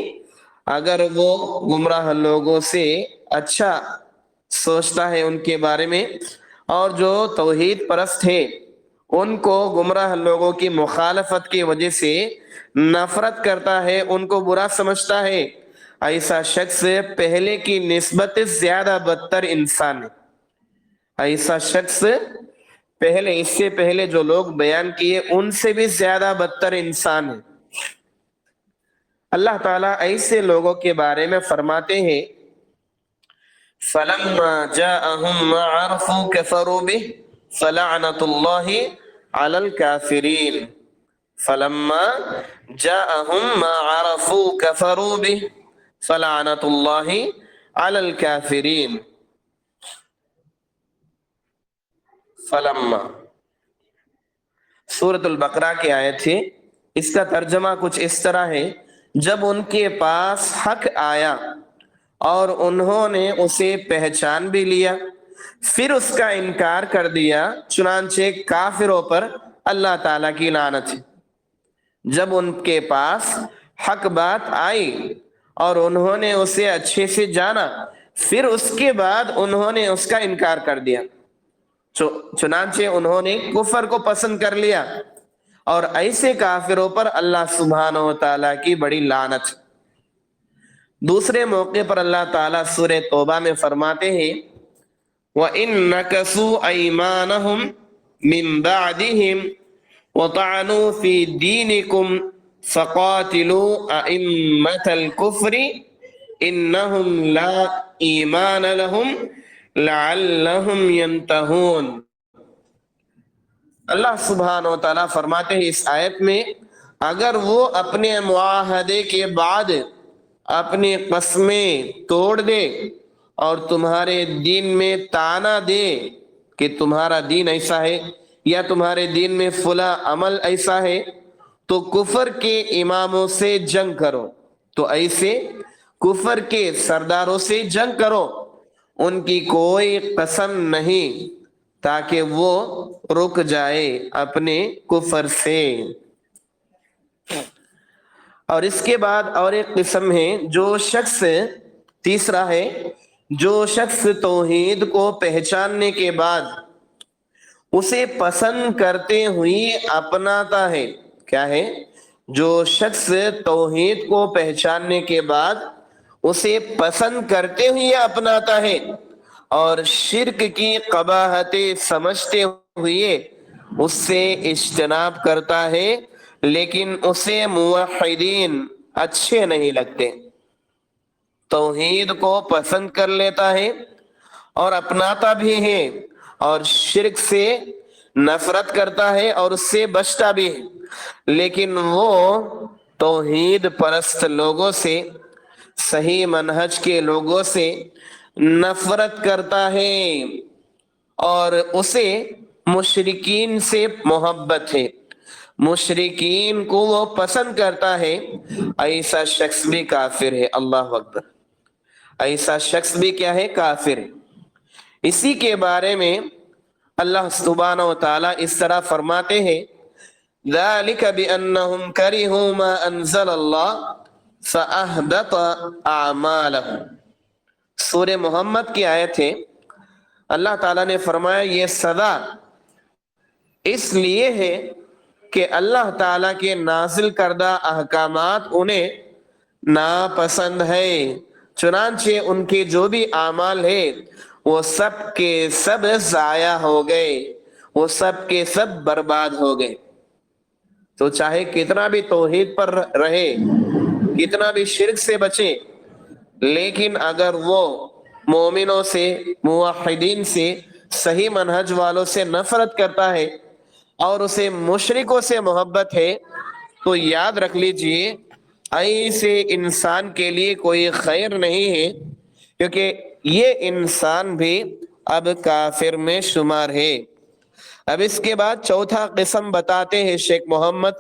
اگر وہ گمراہ لوگوں سے اچھا سوچتا ہے ان کے بارے میں، اور جو توحید پرست ہے ان کو گمراہ لوگوں کی مخالفت کی وجہ سے نفرت کرتا ہے، ان کو برا سمجھتا ہے، ایسا شخص پہلے کی نسبت زیادہ بدتر انسان ہے۔ ایسا شخص اس سے پہلے جو لوگ بیان کیے ان سے بھی زیادہ بدتر انسان ہے۔ اللہ تعالیٰ ایسے لوگوں کے بارے میں فرماتے ہیں، فَلَمَّا جَاءَهُمْ مَا عَرَفُوا كَفَرُوا بِهِ فَلَعْنَةُ اللَّهِ عَلَى الْكَافِرِينَ فَلَمَّا جَاءَهُمْ مَا عَرَفُوا كَفَرُوا بِهِ فَلَعْنَةُ اللَّهِ عَلَى الْكَافِرِينَ۔ فَلَمَّا سورۃ البقرہ کی آیت ہے، اس کا ترجمہ کچھ اس طرح ہے، جب ان کے پاس حق آیا اور انہوں نے اسے پہچان بھی لیا، پھر اس کا انکار کر دیا، چنانچہ کافروں پر اللہ تعالیٰ کی لعنت ہے۔ جب ان کے پاس حق بات آئی اور انہوں نے اسے اچھے سے جانا، پھر اس کے بعد انہوں نے اس کا انکار کر دیا، چنانچہ انہوں نے کفر کو پسند کر لیا، اور ایسے کافروں پر اللہ سبحانہ و تعالیٰ کی بڑی لعنت۔ دوسرے موقع پر اللہ تعالیٰ سورہ توبہ میں فرماتے ہیں، وَإِن نَكَثُوا أَيْمَانَهُمْ مِن بَعْدِهِمْ وَطَعَنُوا فِي دِينِكُمْ فَقَاتِلُوا أَئِمَّةَ الْكُفْرِ إِنَّهُمْ لَا إِيمَانَ لَهُمْ لَعَلَّهُمْ يَنْتَهُونَ۔ اللہ سبحانہ و تعالیٰ فرماتے ہیں اس آیت میں، اگر وہ اپنے معاہدے کے بعد اپنی قسمیں توڑ دے اور تمہارے دین میں طعنہ دے کہ تمہارا دین ایسا ہے یا تمہارے دین میں فلاں عمل ایسا ہے، تو کفر کے اماموں سے جنگ کرو، تو ایسے کفر کے سرداروں سے جنگ کرو، ان کی کوئی قسم نہیں، تاکہ وہ رک جائے اپنے کفر سے۔ اور اس کے بعد اور ایک قسم ہے، تیسرا ہے، جو شخص توحید کو پہچاننے کے بعد اسے پسند کرتے ہوئے اپناتا ہے۔ کیا ہے؟ جو شخص توحید کو پہچاننے کے بعد اسے پسند کرتے ہوئے اپناتا ہے اور شرک کی قباحتیں سمجھتے ہوئے اس سے اجتناب کرتا ہے، لیکن اسے موحدین اچھے نہیں لگتے، توحید کو پسند کر لیتا ہے اور اپناتا بھی ہے، اور شرک سے نفرت کرتا ہے اور اس سے بچتا بھی ہے، لیکن وہ توحید پرست لوگوں سے، صحیح منہج کے لوگوں سے نفرت کرتا ہے، اور اسے مشرکین سے محبت ہے، مشرکین کو وہ پسند کرتا ہے، ایسا شخص بھی کافر ہے۔ اللہ اکبر! ایسا شخص بھی کیا ہے؟ کافر ہے۔ اسی کے بارے میں اللہ سبحانہ و تعالیٰ اس طرح فرماتے ہیں، ذَلِكَ بِأَنَّهُمْ كَرِهُوا مَا أَنزَلَ اللَّهُ فَأَحْبَطَ أَعْمَالَهُمْ۔ سورہ محمد کی آیت ہے، اللہ تعالیٰ نے فرمایا یہ سزا اس لیے ہے کہ اللہ تعالیٰ کے نازل کردہ احکامات انہیں ناپسند ہے، چنانچہ ان کے جو بھی اعمال ہے وہ سب کے سب ضائع ہو گئے، وہ سب کے سب برباد ہو گئے۔ تو چاہے کتنا بھی توحید پر رہے، کتنا بھی شرک سے بچے، لیکن اگر وہ مومنوں سے، موحدین سے، صحیح منہج والوں سے نفرت کرتا ہے اور اسے مشرکوں سے محبت ہے، تو یاد رکھ لیجئے ایسے انسان کے لیے کوئی خیر نہیں ہے، کیونکہ یہ انسان بھی اب کافر میں شمار ہے۔ اب اس کے بعد چوتھا قسم بتاتے ہیں شیخ محمد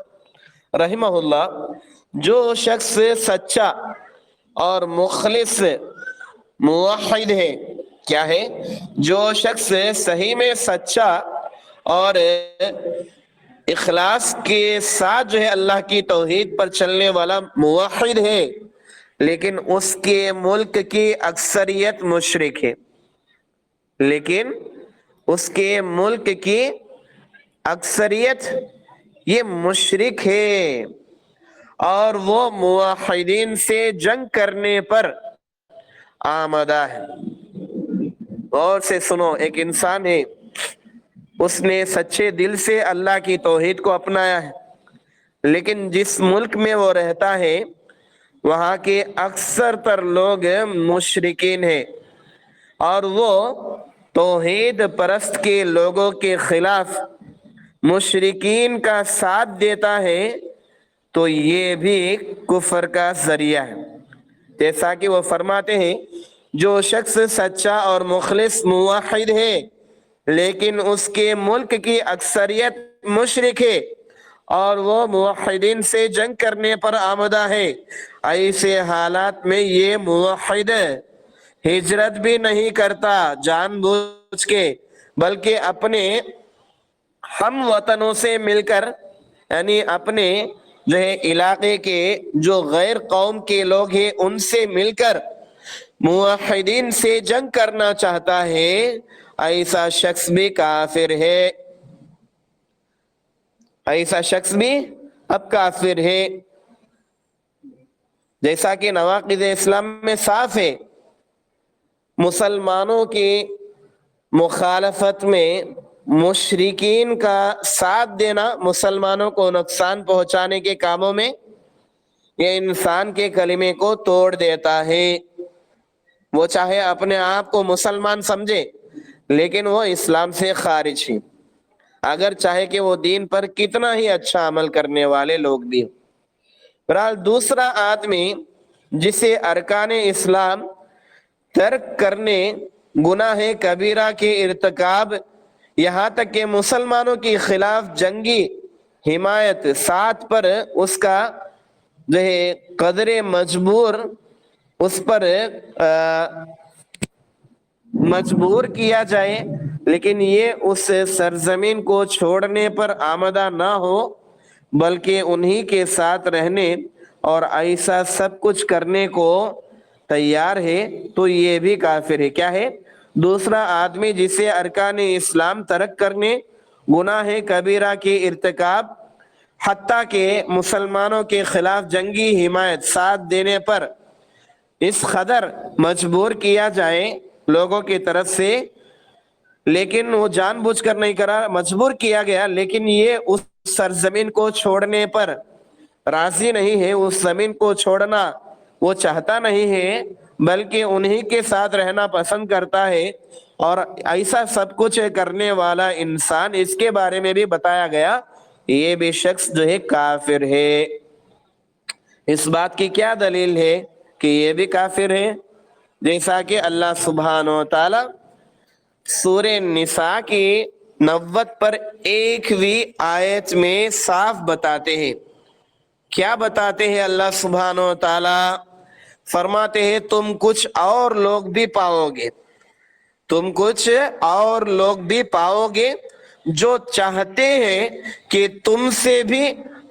رحمہ اللہ، جو شخص سچا اور مخلص موحد ہے، کیا ہے؟ جو شخص صحیح میں سچا اور اخلاص کے ساتھ جو ہے اللہ کی توحید پر چلنے والا موحد ہے، لیکن اس کے ملک کی اکثریت مشرک ہے، لیکن اس کے ملک کی اکثریت یہ مشرک ہے، اور وہ موحدین سے جنگ کرنے پر آمادہ ہے۔ غور سے سنو، ایک انسان ہے، اس نے سچے دل سے اللہ کی توحید کو اپنایا ہے، لیکن جس ملک میں وہ رہتا ہے وہاں کے اکثر تر لوگ مشرکین ہیں، اور وہ توحید پرست کے لوگوں کے خلاف مشرکین کا ساتھ دیتا ہے، تو یہ بھی کفر کا ذریعہ ہے۔ جیسا کہ وہ فرماتے ہیں، جو شخص سچا اور مخلص موحد ہے لیکن اس کے ملک کی اکثریت مشرک ہے اور وہ موحدین سے جنگ کرنے پر آمادہ ہے، ایسے حالات میں یہ موحد ہجرت بھی نہیں کرتا جان بوجھ کے، بلکہ اپنے ہم وطنوں سے مل کر، یعنی اپنے جو ہے علاقے کے جو غیر قوم کے لوگ ہیں ان سے مل کر موحدین سے جنگ کرنا چاہتا ہے، ایسا شخص بھی کافر ہے، ایسا شخص بھی اب کافر ہے۔ جیسا کہ نواقض اسلام میں صاف ہے، مسلمانوں کی مخالفت میں مشرکین کا ساتھ دینا مسلمانوں کو نقصان پہنچانے کے کاموں میں یہ انسان کے کلمے کو توڑ دیتا ہے۔ وہ چاہے اپنے آپ کو مسلمان سمجھے لیکن وہ اسلام سے خارج ہے، اگر چاہے کہ وہ دین پر کتنا ہی اچھا عمل کرنے والے لوگ بھی ہوں۔ بہرحال دوسرا آدمی جسے ارکان اسلام ترک کرنے، گناہ کبیرہ کے ارتکاب، یہاں تک کہ مسلمانوں کے خلاف جنگی حمایت، ساتھ پر اس کا جو ہے قدر مجبور، اس پر مجبور کیا جائے، لیکن یہ اس سرزمین کو چھوڑنے پر آمادہ نہ ہو بلکہ انہی کے ساتھ رہنے اور ایسا سب کچھ کرنے کو تیار ہے، تو یہ بھی کافر ہے۔ کیا ہے؟ دوسرا آدمی جسے ارکان اسلام ترک کرنے، گناہ کبیرہ کے ارتکاب، حتیٰ کہ مسلمانوں کے خلاف جنگی حمایت، ساتھ دینے پر اس قدر مجبور کیا جائے لوگوں کی طرف سے، لیکن وہ جان بوجھ کر نہیں کرا، مجبور کیا گیا، لیکن یہ اس سرزمین کو چھوڑنے پر راضی نہیں ہے، اس زمین کو چھوڑنا وہ چاہتا نہیں ہے بلکہ انہی کے ساتھ رہنا پسند کرتا ہے، اور ایسا سب کچھ کرنے والا انسان، اس کے بارے میں بھی بتایا گیا یہ بھی شخص جو ہے کافر ہے۔ اس بات کی کیا دلیل ہے کہ یہ بھی کافر ہے؟ جیسا کہ اللہ سبحانہ و تعالی سورہ نساء کی 90 پر 1ویں آیت میں صاف بتاتے ہیں۔ کیا بتاتے ہیں اللہ سبحانہ و تعالی؟ فرماتے ہیں تم کچھ اور لوگ بھی پاؤ گے، تم کچھ اور لوگ بھی پاؤ گے جو چاہتے ہیں کہ تم سے بھی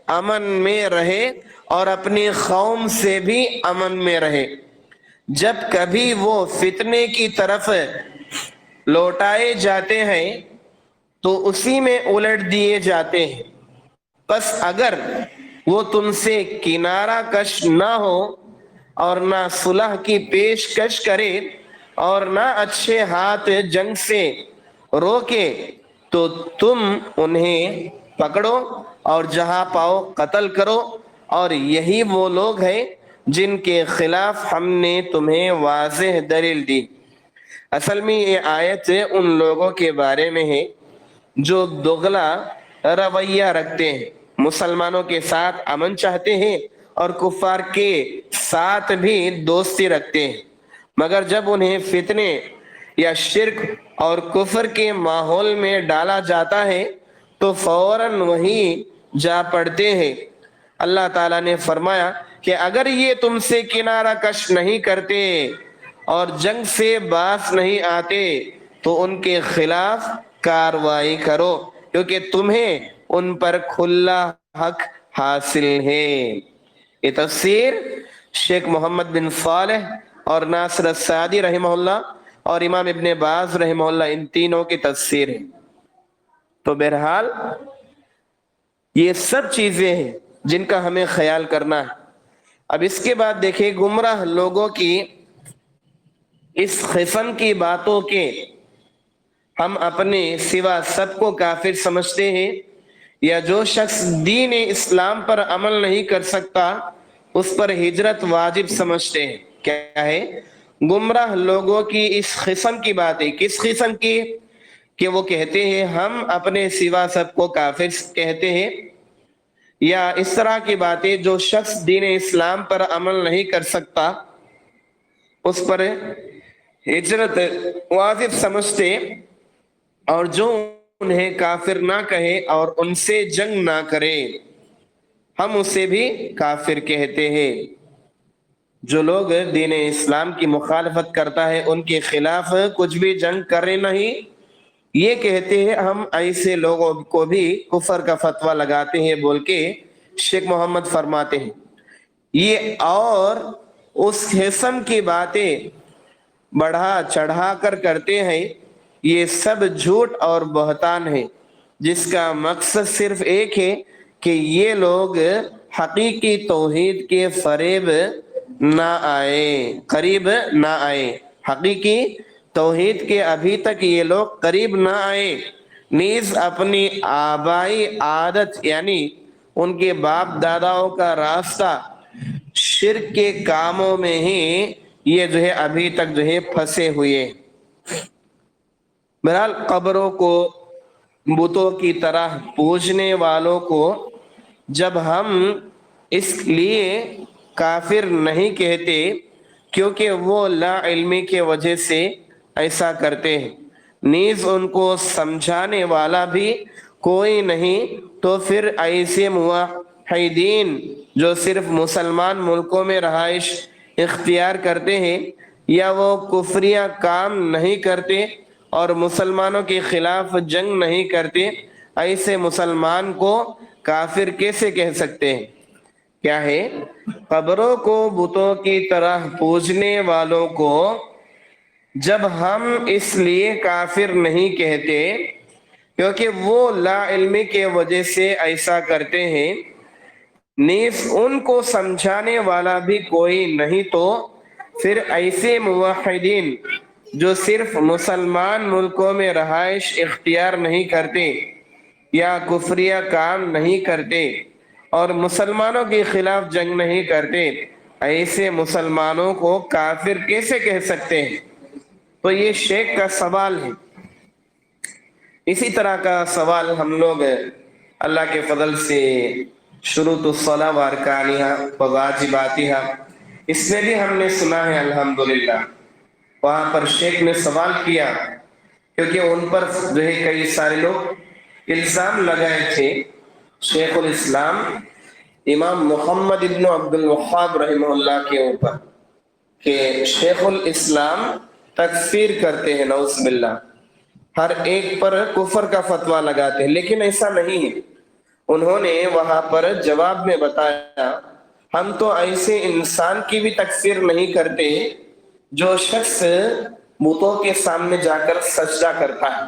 امن میں رہے اور اپنی قوم سے بھی امن میں رہے، جب کبھی وہ فتنے کی طرف لوٹائے جاتے ہیں تو اسی میں الٹ دیے جاتے ہیں۔ بس اگر وہ تم سے کنارہ کش نہ ہو اور نہ صلح کی پیشکش کرے اور نہ اچھے ہاتھ جنگ سے روکے تو تم انہیں پکڑو اور جہاں پاؤ قتل کرو، اور یہی وہ لوگ ہیں جن کے خلاف ہم نے تمہیں واضح دلیل دی۔ اصل میں یہ آیت ان لوگوں کے بارے میں ہے جو دگلا رویہ رکھتے ہیں، مسلمانوں کے ساتھ امن چاہتے ہیں اور کفار کے ساتھ بھی دوستی رکھتے ہیں، مگر جب انہیں فتنے یا شرک اور کفر کے ماحول میں ڈالا جاتا ہے تو فوراً وہیں جا پڑتے ہیں۔ اللہ تعالیٰ نے فرمایا کہ اگر یہ تم سے کنارہ کش نہیں کرتے اور جنگ سے باز نہیں آتے تو ان کے خلاف کارروائی کرو، کیونکہ تمہیں ان پر کھلا حق حاصل ہے۔ یہ تفسیر شیخ محمد بن صالح اور ناصر السعدی رحمہ اللہ اور امام ابن باز رحمہ اللہ، ان تینوں کی تفسیر ہے۔ تو بہرحال یہ سب چیزیں ہیں جن کا ہمیں خیال کرنا ہے۔ اب اس کے بعد دیکھیں گمراہ لوگوں کی اس قسم کی باتوں کے ہم اپنے سوا سب کو کافر سمجھتے ہیں، یا جو شخص دین اسلام پر عمل نہیں کر سکتا اس پر ہجرت واجب سمجھتے ہیں۔ کیا ہے؟ گمراہ لوگوں کی اس قسم کی باتیں، کس قسم کی؟ کہ وہ کہتے ہیں ہم اپنے سوا سب کو کافر کہتے ہیں، یا اس طرح کی باتیں جو شخص دین اسلام پر عمل نہیں کر سکتا اس پر ہجرت واجب سمجھتے، اور جو انہیں کافر نہ کہے اور ان سے جنگ نہ کرے ہم اسے بھی کافر کہتے ہیں۔ جو لوگ دین اسلام کی مخالفت کرتا ہے ان کے خلاف کچھ بھی جنگ کرے نہیں، یہ کہتے ہیں ہم ایسے لوگوں کو بھی کفر کا فتویٰ لگاتے ہیں بول کے شیخ محمد فرماتے ہیں۔ یہ اور اس قسم کی باتیں بڑھا چڑھا کر کرتے ہیں، یہ سب جھوٹ اور بہتان ہے جس کا مقصد صرف ایک ہے کہ یہ لوگ حقیقی توحید کے قریب نہ آئے، حقیقی توحید کے ابھی تک یہ لوگ قریب نہ آئے، نیز اپنی آبائی عادت یعنی ان کے باپ داداؤں کا راستہ شرک کے کاموں میں ہی یہ جو ہے ابھی تک جو ہے پھنسے ہوئے۔ بہرحال قبروں کو بتوں کی طرح پوجنے والوں کو جب ہم اس لیے کافر نہیں کہتے کیونکہ وہ لا علمی کے وجہ سے ایسا کرتے ہیں، نیز ان کو سمجھانے والا بھی کوئی نہیں، تو پھر ایسے موحدین جو صرف مسلمان ملکوں میں رہائش اختیار کرتے ہیں یا وہ کفریہ کام نہیں کرتے اور مسلمانوں کے خلاف جنگ نہیں کرتے، ایسے مسلمان کو کافر کیسے کہہ سکتے ہیں؟ کیا ہے؟ قبروں کو بتوں کی طرح پوجنے والوں کو جب ہم اس لیے کافر نہیں کہتے کیونکہ وہ لا علمی کے وجہ سے ایسا کرتے ہیں، نیز ان کو سمجھانے والا بھی کوئی نہیں، تو پھر ایسے موحدین جو صرف مسلمان ملکوں میں رہائش اختیار نہیں کرتے یا کفریہ کام نہیں کرتے اور مسلمانوں کے خلاف جنگ نہیں کرتے، ایسے مسلمانوں کو کافر کیسے کہہ سکتے ہیں؟ تو یہ شیخ کا سوال ہے. اسی طرح کا سوال ہم لوگ اللہ کے فضل سے شروط الصلاۃ و ارکانہا و واجباتہا اس میں بھی ہم نے سنا ہے الحمدللہ. وہاں پر شیخ نے سوال کیا کیونکہ ان پر جو ہے کئی سارے لوگ الزام لگائے تھے شیخ الاسلام امام محمد ابن عبد الوہاب رحمہ اللہ کے اوپر کہ شیخ الاسلام تکفیر کرتے ہیں، نعوذ باللہ، ہر ایک پر کفر کا فتویٰ لگاتے ہیں. لیکن ایسا نہیں ہے. انہوں نے وہاں پر جواب میں بتایا ہم تو ایسے انسان کی بھی تکفیر نہیں کرتے جو شخص بتوں کے سامنے جا کر سجدہ کرتا ہے،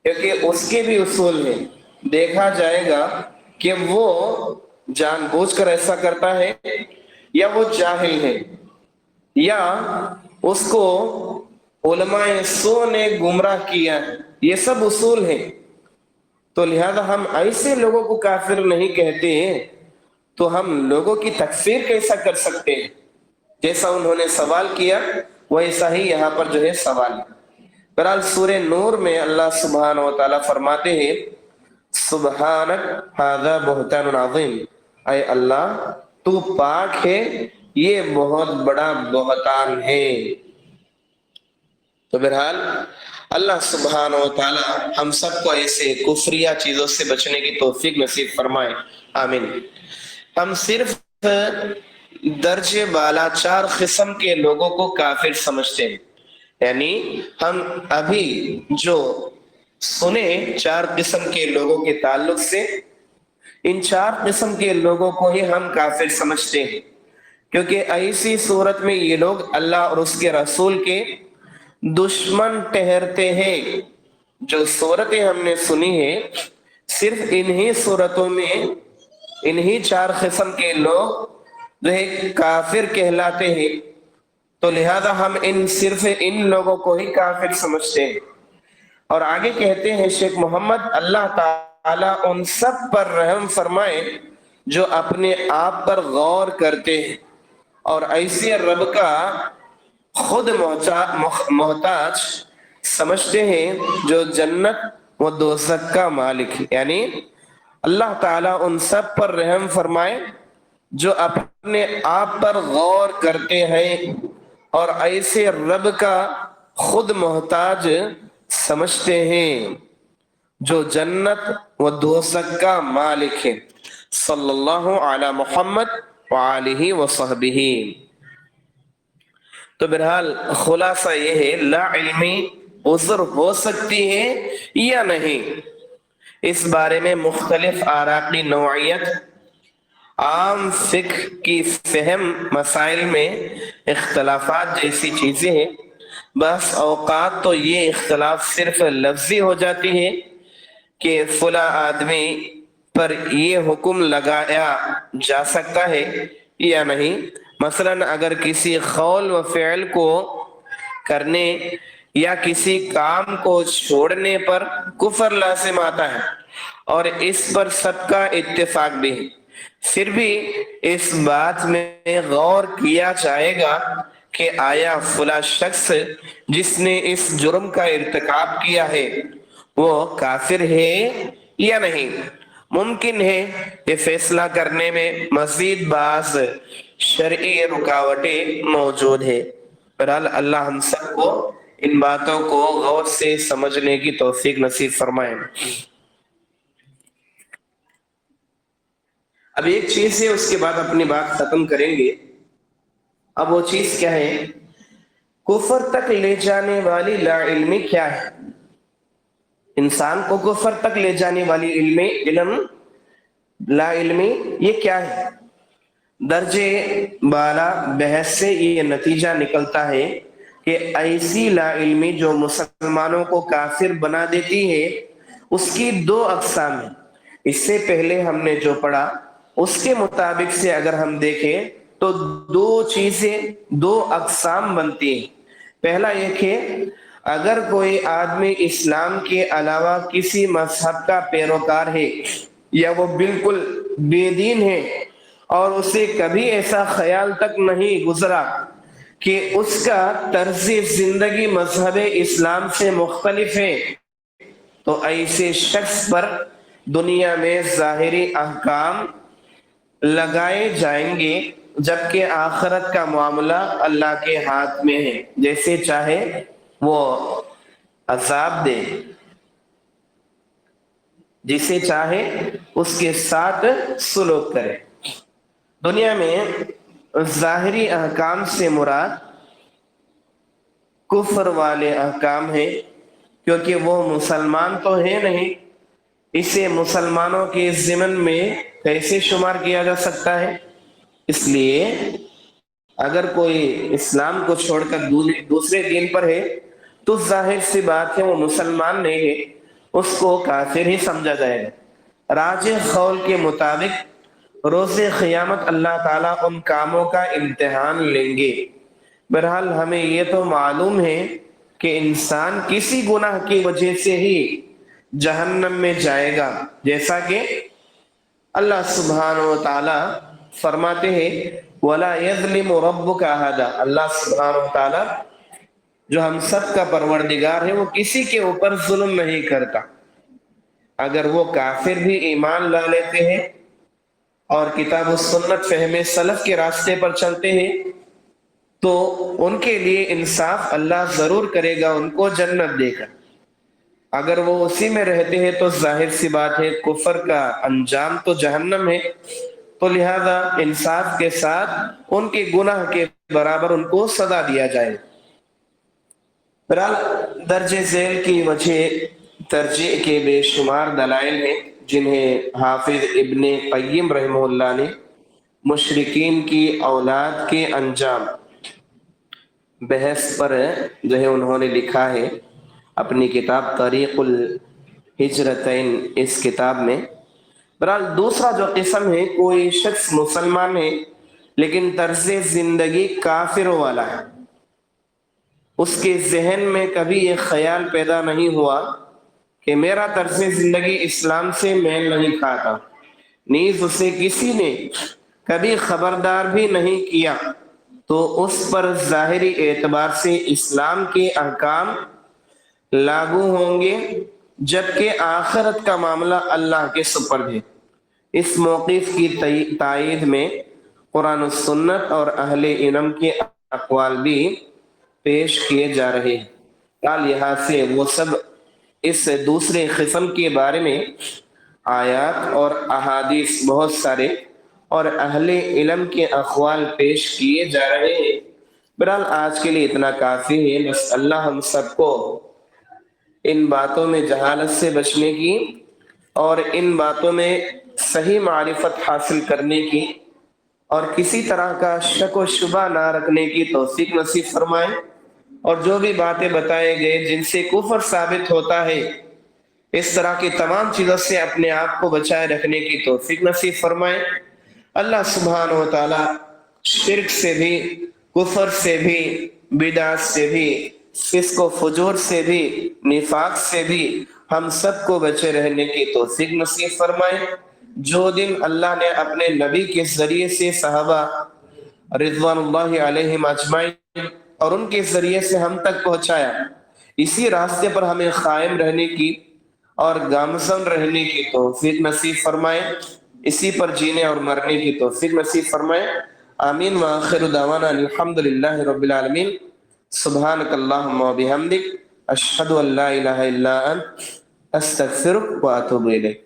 کیونکہ اس کے بھی اصول ہیں. دیکھا جائے گا کہ وہ جان بوجھ کر ایسا کرتا ہے یا وہ جاہل ہے یا اس کو علماء سو نے گمراہ کیا ہے. یہ سب اصول ہیں. تو لہذا ہم ایسے لوگوں کو کافر نہیں کہتے ہیں، تو ہم لوگوں کی تکفیر کیسا کر سکتے ہیں؟ جیسا انہوں نے سوال کیا ویسا ہی یہاں پر جو ہے سوال ہے. بہرحال سورہ نور میں اللہ سبحانہ و تعالیٰ فرماتے ہیں سبحانک ھذا بہتان عظیم، اے اللہ تو پاک ہے، یہ بہت بڑا بہتان ہے. تو بہرحال اللہ سبحانہ و تعالی ہم سب کو ایسے کفریہ چیزوں سے بچنے کی توفیق نصیب فرمائے، آمین. ہم صرف درجے بالا 4 قسم کے لوگوں کو کافر سمجھتے ہیں. یعنی ہم ابھی جو سنے 4 قسم کے لوگوں کے تعلق سے، ان 4 قسم کے لوگوں کو ہی ہم کافر سمجھتے ہیں، کیونکہ ایسی صورت میں یہ لوگ اللہ اور اس کے رسول کے دشمن ٹھہرتے ہیں. جو صورتیں ہم نے سنی ہیں صرف انہی صورتوں میں انہی 4 قسم کے لوگ جو ہے کافر کہلاتے ہیں. تو لہذا ہم صرف ان لوگوں کو ہی کافر سمجھتے ہیں. اور آگے کہتے ہیں شیخ محمد اللہ تعالیٰ ان سب پر رحم فرمائے جو اپنے آپ پر غور کرتے ہیں اور ایسے رب کا خود محتاج سمجھتے ہیں جو جنت و دوزخ کا مالک ہے. یعنی اللہ تعالیٰ ان سب پر رحم فرمائے جو اپنے آپ پر غور کرتے ہیں اور ایسے رب کا خود محتاج سمجھتے ہیں جو جنت و دوزخ کا مالک ہے. صلی اللہ علی محمد وآلہ وصحبہ. تو بہرحال خلاصہ یہ ہے لا علمی عذر ہو سکتی ہے یا نہیں، اس بارے میں مختلف آراء کی نوعیت، عام فقہ کی فہم، مسائل میں اختلافات جیسی چیزیں ہیں. بس اوقات تو یہ اختلاف صرف لفظی ہو جاتی ہے کہ فلاں آدمی پر یہ حکم لگایا جا سکتا ہے یا نہیں. مثلا اگر کسی قول و فعل کو کرنے یا کسی کام کو چھوڑنے پر کفر لازم آتا ہے اور اس پر سب کا اتفاق بھی ہے، پھر بھی اس بات میں غور کیا جائے گا کہ آیا فلاں شخص جس نے اس جرم کا ارتکاب کیا ہے وہ کافر ہے یا نہیں. ممکن ہے کہ فیصلہ کرنے میں مزید بعض شرعی رکاوٹیں موجود ہے. بہرحال اللہ ہم سب کو ان باتوں کو غور سے سمجھنے کی توفیق نصیب فرمائے. اب ایک چیز ہے اس کے بعد اپنی بات ختم کریں گے. اب وہ چیز کیا ہے؟ کفر تک لے جانے والی لا علمی کیا ہے؟ انسان کو کفر تک لے جانے والی علم لا علمی یہ کیا ہے؟ درجے بالا بحث سے یہ نتیجہ نکلتا ہے کہ ایسی لا علمی جو مسلمانوں کو کافر بنا دیتی ہے اس کی 2 اقسام ہیں. اس سے پہلے ہم نے جو پڑھا اس کے مطابق سے اگر ہم دیکھیں تو 2 اقسام بنتی ہیں. پہلا یہ کہ اگر کوئی آدمی اسلام کے علاوہ کسی مذہب کا پیروکار ہے یا وہ بالکل بے دین ہے اور اسے کبھی ایسا خیال تک نہیں گزرا کہ اس کا طرز زندگی مذہب اسلام سے مختلف ہے، تو ایسے شخص پر دنیا میں ظاہری احکام لگائے جائیں گے، جبکہ آخرت کا معاملہ اللہ کے ہاتھ میں ہے، جیسے چاہے وہ عذاب دے، جسے چاہے اس کے ساتھ سلوک کرے۔ دنیا میں ظاہری احکام سے مراد کفر والے احکام ہیں، کیونکہ وہ مسلمان تو ہے نہیں، اسے مسلمانوں کے ضمن میں کیسے شمار کیا جا سکتا ہے؟ اس لیے اگر کوئی اسلام کو چھوڑ کر دوسرے دین پر ہے تو ظاہر سی بات ہے وہ مسلمان نہیں ہے، اس کو کافر ہی سمجھا جائے گا۔ راجح قول کے مطابق روز قیامت اللہ تعالیٰ ان کاموں کا امتحان لیں گے۔ بہرحال ہمیں یہ تو معلوم ہے کہ انسان کسی گناہ کی وجہ سے ہی جہنم میں جائے گا، جیسا کہ اللہ سبحانہ و تعالیٰ فرماتے ہیں وَلَا يَظْلِمُ رَبُّكَ أَحَدًا، اللہ سبحانہ و تعالیٰ جو ہم سب کا پروردگار ہے وہ کسی کے اوپر ظلم نہیں کرتا۔ اگر وہ کافر بھی ایمان لا لیتے ہیں اور کتاب و سنت فہم سلف کے راستے پر چلتے ہیں تو ان کے لیے انصاف اللہ ضرور کرے گا، ان کو جنت دے گا۔ اگر وہ اسی میں رہتے ہیں تو ظاہر سی بات ہے کفر کا انجام تو جہنم ہے، تو لہذا انصاف کے ساتھ ان کے گناہ کے برابر ان کو سزا دیا جائے۔ بہرحال درج ذیل کی وجہ ترجیح کے بے شمار دلائل ہیں، جنہیں حافظ ابن قیم رحمہ اللہ نے مشرکین کی اولاد کے انجام بحث پر جو ہے انہوں نے لکھا ہے اپنی کتاب طریق الہجرتین، اس کتاب میں۔ بہرحال دوسرا جو قسم ہے، کوئی شخص مسلمان ہے لیکن طرز زندگی کافر والا ہے، اس کے ذہن میں کبھی یہ خیال پیدا نہیں ہوا کہ میرا طرز زندگی اسلام سے میل نہیں کھاتا، نیز اسے کسی نے کبھی خبردار بھی نہیں کیا، تو اس پر ظاہری اعتبار سے اسلام کے احکام لاگو ہوں گے، جبکہ آخرت کا معاملہ اللہ کے سپرد ہے۔ اس موقف کی تائید میں قرآن و سنت اور اہل علم کے اقوال بھی پیش کیے جا رہے ہیں۔ لحاظ سے وہ سب اس دوسرے قسم کے بارے میں آیات اور احادیث بہت سارے اور اہل علم کے اقوال پیش کیے جا رہے ہیں۔ بہرحال آج کے لیے اتنا کافی ہے، بس اللہ ہم سب کو ان باتوں میں جہالت سے بچنے کی اور ان باتوں میں صحیح معرفت حاصل کرنے کی اور کسی طرح کا شک و شبہ نہ رکھنے کی توفیق نصیب فرمائے، اور جو بھی باتیں بتائے گئے جن سے کفر ثابت ہوتا ہے اس طرح کی تمام چیزوں سے اپنے آپ کو بچائے رکھنے کی توفیق نصیب فرمائے۔ اللہ سبحانہ و تعالی شرک سے بھی، کفر سے بھی، بدعت سے بھی، فسق و فجور سے بھی، نفاق سے بھی ہم سب کو بچے رہنے کی توفیق نصیب فرمائے۔ جو دن اللہ نے اپنے نبی کے ذریعے سے صحابہ رضوان اللہ علیہم اجمعین اور ان کے ذریعے سے ہم تک پہنچایا، اسی راستے پر ہمیں قائم رہنے کی اور گامزن رہنے کی توفیق نصیب فرمائے، اسی پر جینے اور مرنے کی توفیق نصیب فرمائے۔ آمین وآخر دعوانا الحمدللہ رب العالمین۔ سبحانک اللہم و بحمدک، اشہد ان لا الہ الا انت، استغفرک و اتوب الیک۔